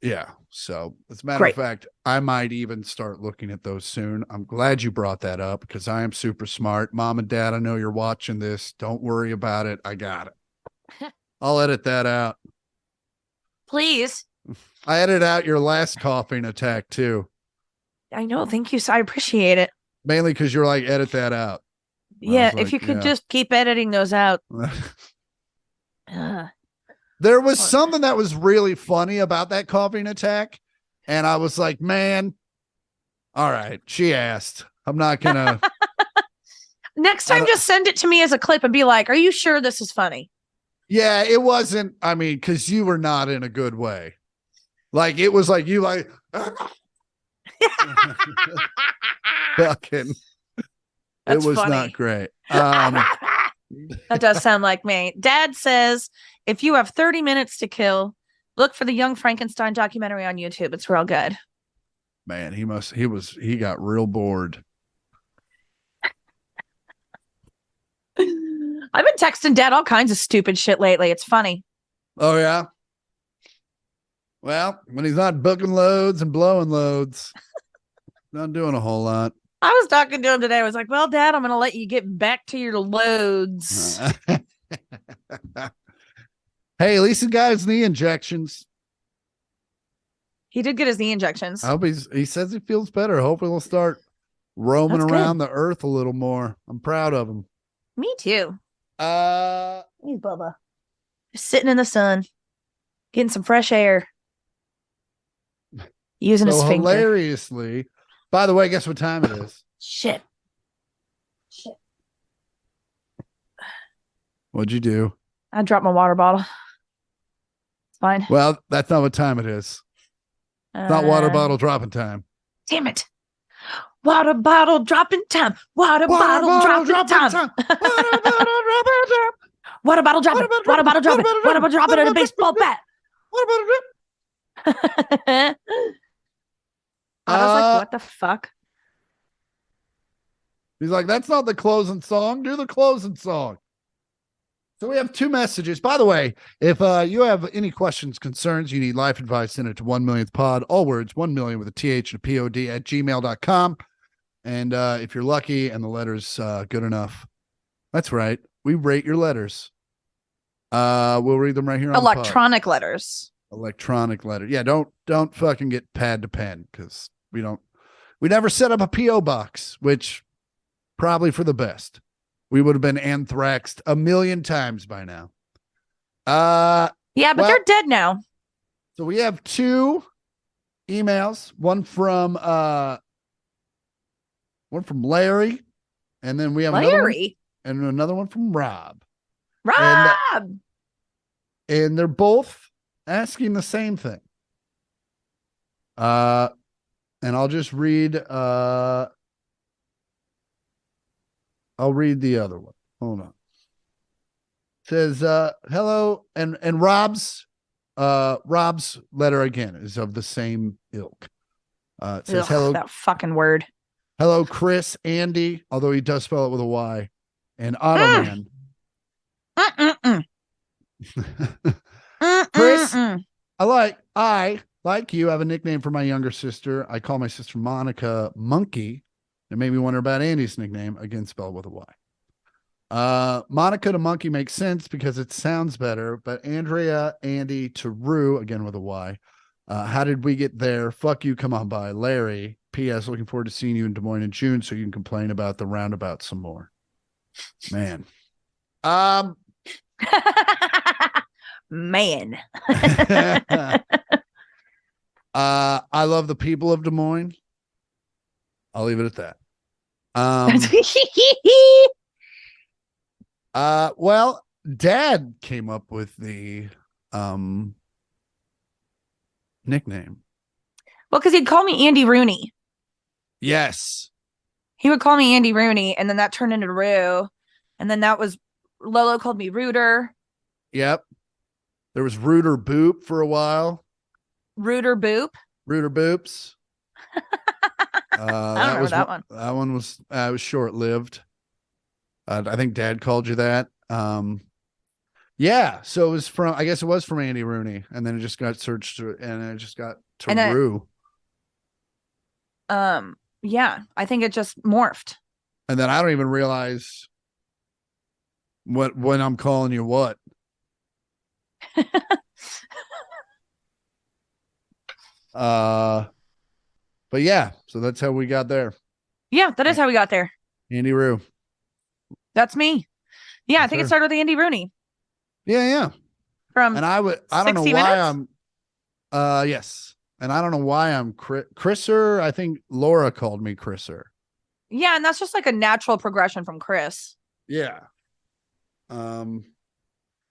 Yeah. So as a matter of fact, I might even start looking at those soon. I'm glad you brought that up, because I am super smart. Mom and Dad, I know you're watching this. Don't worry about it. I got it. I'll edit that out. Please. I edited out your last coughing attack too. I know. Thank you. So I appreciate it. Mainly because you're like, edit that out. Yeah. If you could just keep editing those out. There was something that was really funny about that coughing attack. And I was like, man, all right. She asked. I'm not going to. Next time, just send it to me as a clip and be like, are you sure this is funny? Yeah, it wasn't. I mean, because you were not in a good way. Like, it was like you like. Fucking. It was funny. Not great. That does sound like me. Dad says, if you have 30 minutes to kill, look for the Young Frankenstein documentary on YouTube. It's real good. Man, he got real bored. I've been texting Dad all kinds of stupid shit lately. It's funny. Oh, yeah? Well, when he's not booking loads and blowing loads, not doing a whole lot. I was talking to him today. I was like, well, Dad, I'm going to let you get back to your loads. Hey, at least he got his knee injections. He did get his knee injections. I hope he says he feels better. Hopefully he'll start roaming around the earth a little more. I'm proud of him. Me too. Hey, Bubba. Just sitting in the sun, getting some fresh air. Using his finger. Hilariously, by the way, guess what time it is? Shit. What'd you do? I dropped my water bottle. It's fine. Well, that's not what time it is. It's not water bottle dropping time. Damn it. Water bottle dropping time. Water bottle dropping time. Water bottle dropping. Water bottle dropping. Water bottle dropping in a baseball bat. Water bottle dropping. I was like, what the fuck? He's like, that's not the closing song. Do the closing song. So we have 2 messages. By the way, if you have any questions, concerns, you need life advice, send it to 1 millionth pod, all words, 1 million with a TH and a POD at gmail.com. And if you're lucky and the letter's good enough, that's right. We rate your letters. We'll read them right here on electronic letters. Electronic letter. Yeah, don't fucking get pad to pen, because we never set up a PO box, which probably for the best. We would have been anthraxed 1,000,000 times by now. Yeah, but they're dead now. So we have 2 emails, one from Larry, and then we have another one from Rob. And they're both asking the same thing. And I'll just read I'll read the other one. Hold on. Says hello, and Rob's letter again is of the same ilk. It says hello, that fucking word. hello, Chris, Andi, although he does spell it with a Y, and Otto Man. Chris, I like you have a nickname for my younger sister. I call my sister Monica Monkey. It made me wonder about Andy's nickname, again spelled with a Y. Monica to Monkey makes sense because it sounds better, but Andrea, Andi to Rue, again with a Y. How did we get there? Fuck you, come on by. Larry. P.S. Looking forward to seeing you in Des Moines in June so you can complain about the roundabout some more. Man. Man. I love the people of Des Moines. I'll leave it at that. Well, Dad came up with the nickname. Well, because he'd call me Andy Rooney. Yes. He would call me Andy Rooney, and then that turned into Rue. And then that was Lolo called me Rooter. Yep. There was Rooter Boop for a while. Rooter Boop. Rooter Boops. I don't remember that one. That one was short lived. I think Dad called you that. Yeah. So it was from, I guess it was from Andy Rooney, and then it just got searched to, and it just got to Rue. Yeah, I think it just morphed. And then I don't even realize when I'm calling you what. But yeah, so that's how we got there. Yeah, that is how we got there. Andy Rue. That's me. Yeah, That's I think her. it started with Andy Rooney. Yeah. From And I don't know 60 why Minutes? I'm yes. And I don't know why I'm Chrisser. I think Laura called me Chrisser. Yeah, and that's just like a natural progression from Chris. Yeah. And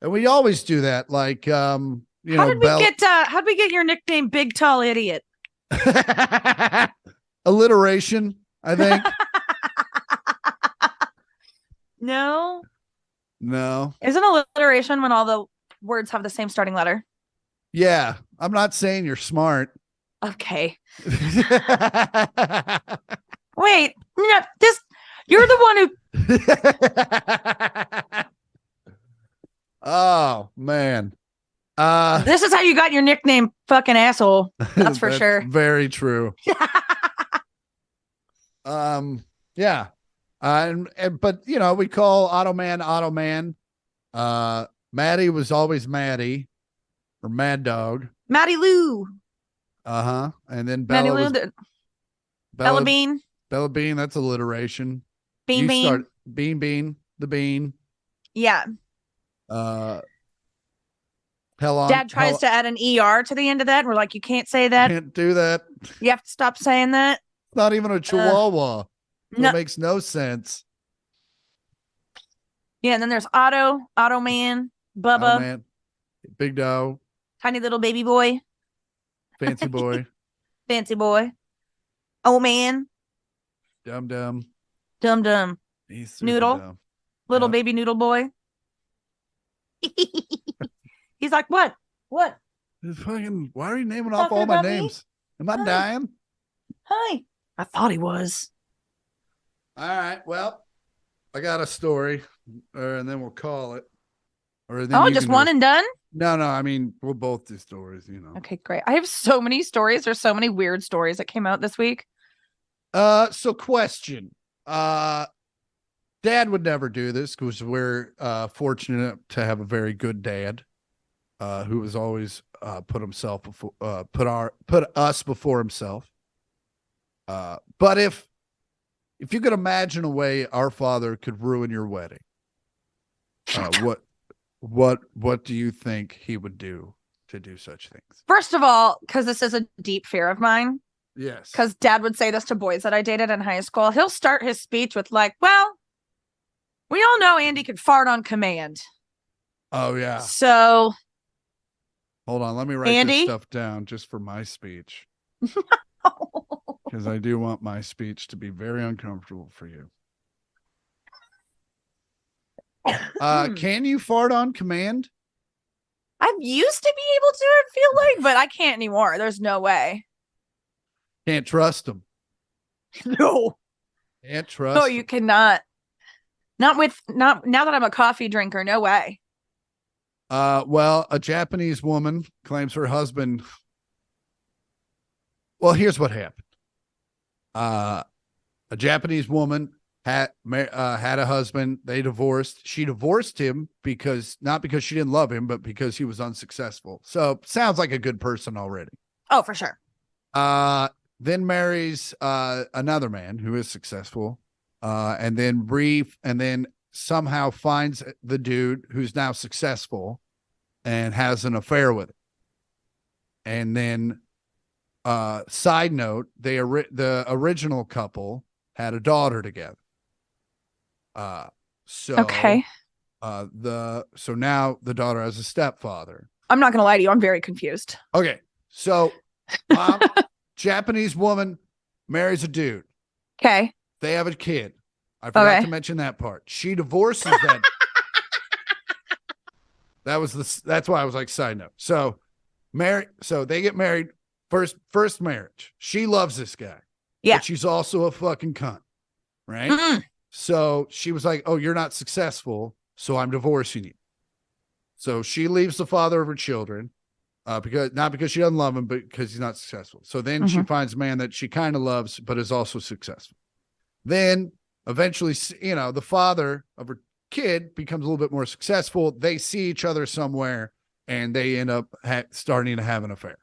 we always do that. Like How did we get your nickname Big Tall Idiot? Alliteration, I think. No. Isn't alliteration when all the words have the same starting letter? Yeah. I'm not saying you're smart. Okay. Wait, no, you're the one who Oh man. This is how you got your nickname, fucking asshole. That's for sure. Very true. Yeah. But you know, we call Otto Man. Maddie was always Maddie or Mad Dog. Maddie Lou. Uh-huh. And then Maddie Bella Lou, was Bella Bean. Bella Bean, that's alliteration. Bean. Bean, the bean. Yeah. Dad tries to add an ER to the end of that. And we're like, you can't say that. Can't do that. You have to stop saying that. It's not even a Chihuahua. No. It makes no sense. Yeah, and then there's Otto Man, Bubba, Otto Man, Big Doe, tiny little baby boy, fancy boy, fancy boy, oh man, Dum. He's Noodle, dumb. little baby noodle boy. He's like, what? Why are you naming off all my names? Am I dying? Hi. I thought he was. All right. Well, I got a story, and then we'll call it. Or then just one and done? No. I mean, we'll both do stories, you know. Okay, great. I have so many stories. There's so many weird stories that came out this week. So question. Dad would never do this because we're fortunate to have a very good dad, who has always put us before himself. But if you could imagine a way our father could ruin your wedding, what do you think he would do to do such things? First of all, because this is a deep fear of mine. Yes. Because Dad would say this to boys that I dated in high school. He'll start his speech with like, well, we all know Andy could fart on command. Oh, yeah. So. Hold on. Let me write this stuff down just for my speech. Because I do want my speech to be very uncomfortable for you. Can you fart on command? I used to be able to, I feel like, but I can't anymore. There's no way. Can't trust them. No. Can't trust. No, you cannot. Not now that I'm a coffee drinker. No way. Well, a Japanese woman claims her husband. Well, here's what happened. A Japanese woman had a husband. They divorced. She divorced him not because she didn't love him, but because he was unsuccessful. So sounds like a good person already. Oh, for sure. Then marries another man who is successful, and then somehow finds the dude who's now successful and has an affair with him. And then side note, the original couple had a daughter together. Okay. So now the daughter has a stepfather. I'm not gonna lie to you. I'm very confused. Okay. So Japanese woman marries a dude. Okay. They have a kid. I forgot to mention that part. She divorces that. That's why I was like, side note. So they get married, first marriage. She loves this guy. Yeah. But she's also a fucking cunt. Right? Mm-mm. So she was like, oh, you're not successful, so I'm divorcing you. So she leaves the father of her children, because she doesn't love him, but because he's not successful. So then she finds a man that she kind of loves, but is also successful. Then eventually, the father of her kid becomes a little bit more successful. They see each other somewhere, and they end up starting to have an affair.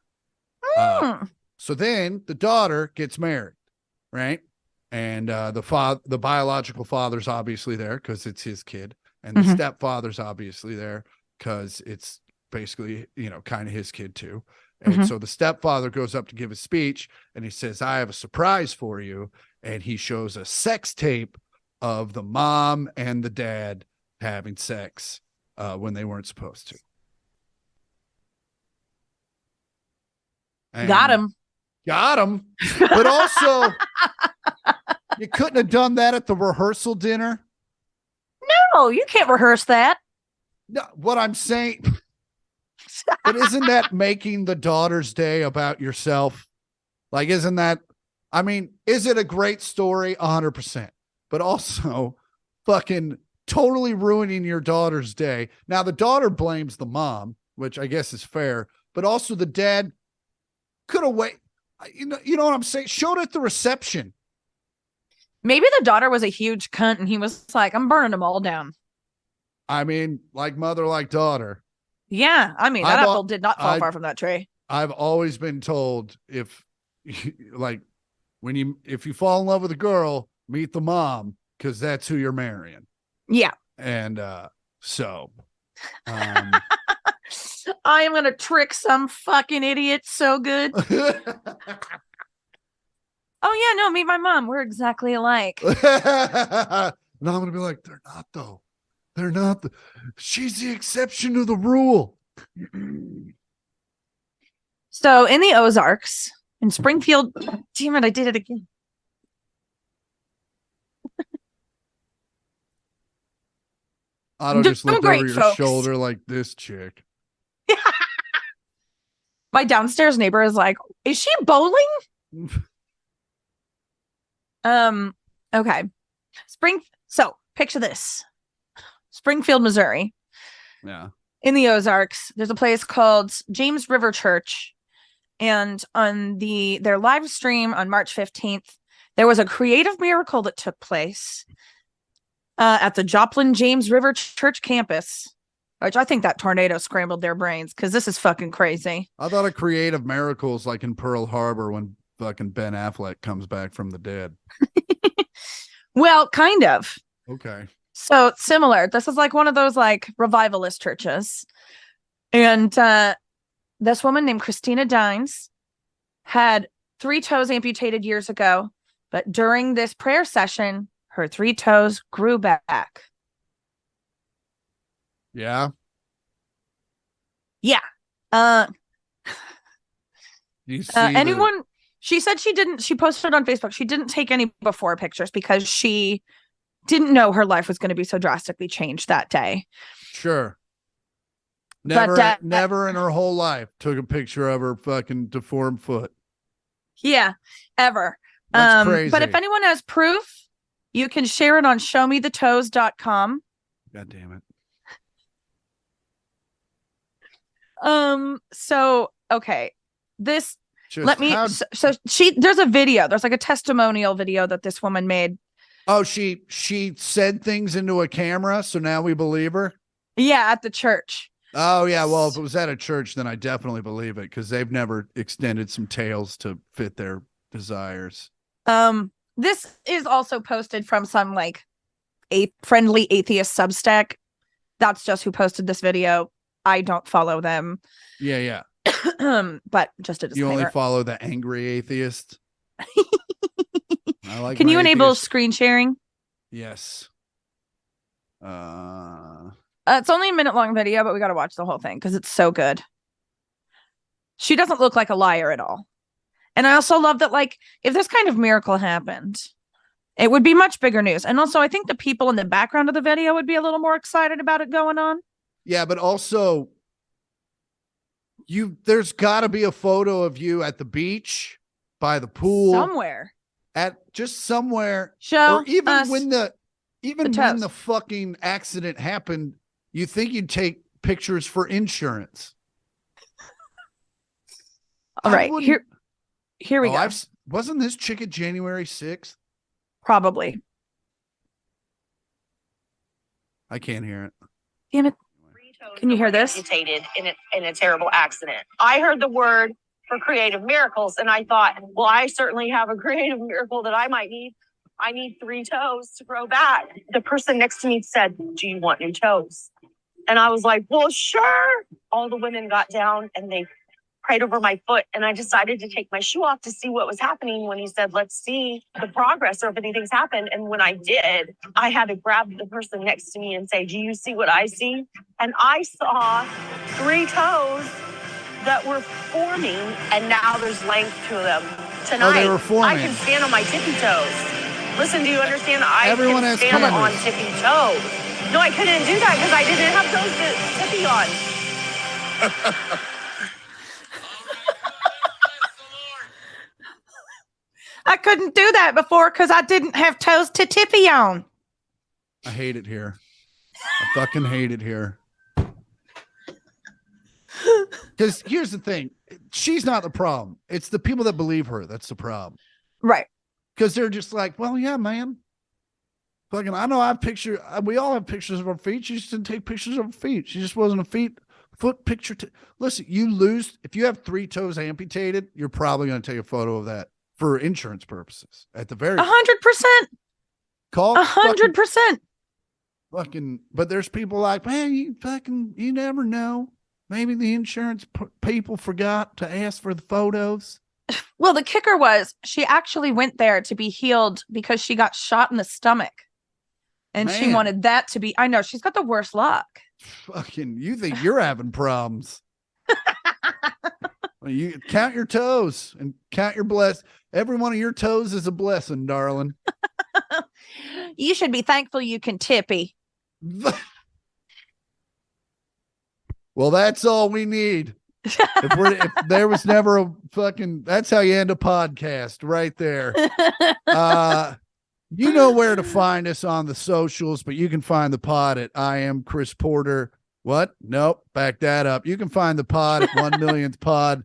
So then the daughter gets married, right? And the biological father's obviously there because it's his kid, and the stepfather's obviously there because it's basically, kind of his kid too. And so the stepfather goes up to give a speech, and he says, I have a surprise for you. And he shows a sex tape of the mom and the dad having sex when they weren't supposed to. And got him. But also, you couldn't have done that at the rehearsal dinner. No, you can't rehearse that. No, what I'm saying, but isn't that making the daughter's day about yourself? Like, isn't that, is it a great story? 100%. But also fucking totally ruining your daughter's day. Now, the daughter blames the mom, which I guess is fair, but also the dad could have waited. You know what I'm saying? Showed at the reception. Maybe the daughter was a huge cunt and he was like, I'm burning them all down. Like mother, like daughter. Yeah. That apple did not fall far from that tree. I've always been told if you fall in love with a girl, meet the mom, because that's who you're marrying. Yeah. And so I am gonna trick some fucking idiot so good. Oh yeah, no, meet my mom. We're exactly alike. And I'm gonna be like, they're not though. They're not. She's the exception to the rule. So in the Ozarks, in Springfield, damn it, I did it again. Otto just looked over your folks. shoulder like this chick. My downstairs neighbor is like, is she bowling? Okay. So picture this. Springfield, Missouri. Yeah. In the Ozarks, there's a place called James River Church. And on their live stream on March 15th, there was a creative miracle that took place at the Joplin James River Church campus, which I think that tornado scrambled their brains because this is fucking crazy. I thought a creative miracle is like in Pearl Harbor when fucking Ben Affleck comes back from the dead. Well, kind of. Okay. So similar. This is like one of those like revivalist churches. And this woman named Christina Dines had 3 toes amputated years ago, but during this prayer session, her 3 toes grew back. Yeah. Yeah. You see anyone she said she posted on Facebook, she didn't take any before pictures because she didn't know her life was going to be so drastically changed that day. Sure. But, Never in her whole life took a picture of her fucking deformed foot. Yeah, ever. That's crazy. But if anyone has proof, you can share it on showmethetoes.com. God damn it. So okay, this Just let me so there's a video, there's like a testimonial video that this woman made. Oh, she said things into a camera, so now we believe her. Yeah, at the church. Oh yeah, well, if it was at a church, then I definitely believe it, because they've never extended some tails to fit their desires. This is also posted from some like a friendly atheist Substack. That's just who posted this video. I don't follow them. Yeah. But just a disclaimer. You only follow the angry atheist. I like. Can you enable atheist. screen sharing? Yes. It's only a minute-long video, but we got to watch the whole thing because it's so good. She doesn't look like a liar at all. And I also love that, like, if this kind of miracle happened, it would be much bigger news. And also, I think the people in the background of the video would be a little more excited about it going on. Yeah, but also, there's got to be a photo of you at the beach, by the pool, somewhere, Show, or even us when the fucking accident happened, you think you'd take pictures for insurance. All right, here we go. Wasn't this chick at January 6th? Probably. I can't hear it. Damn it. Can you hear this? In a terrible accident. I heard the word for creative miracles, and I thought, well, I certainly have a creative miracle that I might need. I need 3 toes to grow back. The person next to me said, do you want new toes? And I was like, well, sure. All the women got down and they prayed over my foot, and I decided to take my shoe off to see what was happening when he said, let's see the progress or if anything's happened. And when I did, I had to grab the person next to me and say, do you see what I see? And I saw 3 toes that were forming, and now there's length to them. Tonight, they were forming. I can stand on my tippy toes. Listen, do you understand? Everyone can has stand cameras. on tippy toes. No, I couldn't do that because I didn't have toes to tippy on. I couldn't do that before because I didn't have toes to tippy on. I hate it here. I fucking hate it here. Because here's the thing. She's not the problem. It's the people that believe her that's the problem. Right. Because they're just like, well, yeah, man. Fucking, I know we all have pictures of our feet. She just didn't take pictures of her feet. She just wasn't a foot picture. Listen, if you have 3 toes amputated, you're probably going to take a photo of that for insurance purposes at the very 100%. Call 100%. Fucking, but there's people like, man, you never know. Maybe the insurance people forgot to ask for the photos. Well, the kicker was she actually went there to be healed because she got shot in the stomach. And she wanted that to be, I know, she's got the worst luck. Fucking, you think you're having problems. You count your toes and count your every one of your toes is a blessing, darling. You should be thankful you can tippy. Well, that's all we need. If there was never a fucking, that's how you end a podcast right there. You know where to find us on the socials, but you can find the pod at I am Chris Porter. What? Nope. Back that up. You can find the pod at 1 millionth pod.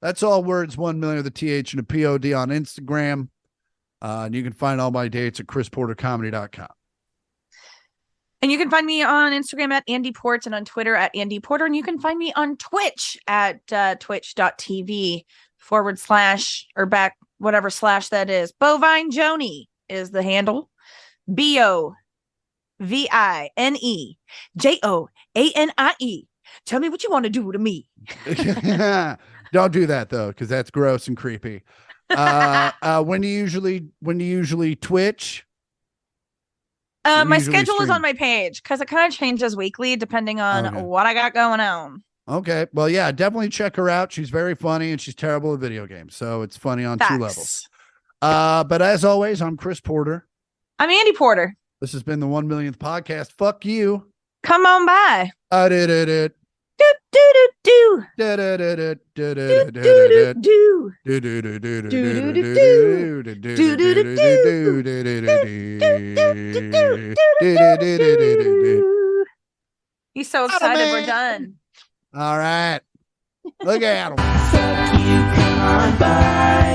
That's all words, 1 million with a TH and a POD on Instagram. And you can find all my dates at chrisportercomedy.com. And you can find me on Instagram at Andi Ports and on Twitter at Andi Porter. And you can find me on Twitch at twitch.tv/ or back, whatever slash that is. Bovine Joni is the handle. BOVINEJOANIE. Tell me what you want to do to me. Don't do that though, because that's gross and creepy. When do you usually Twitch? My schedule is on my page because it kind of changes weekly depending on what I got going on. Okay. Well, yeah, definitely check her out. She's very funny and she's terrible at video games. So it's funny on 2 levels. But as always, I'm Chris Porter. I'm Andi Porter. This has been the 1 millionth podcast. Fuck you. Come on by. I did it. Do do do Da da da da da do da do da do do. He's so excited we're done. All right. Look at him. You come on by.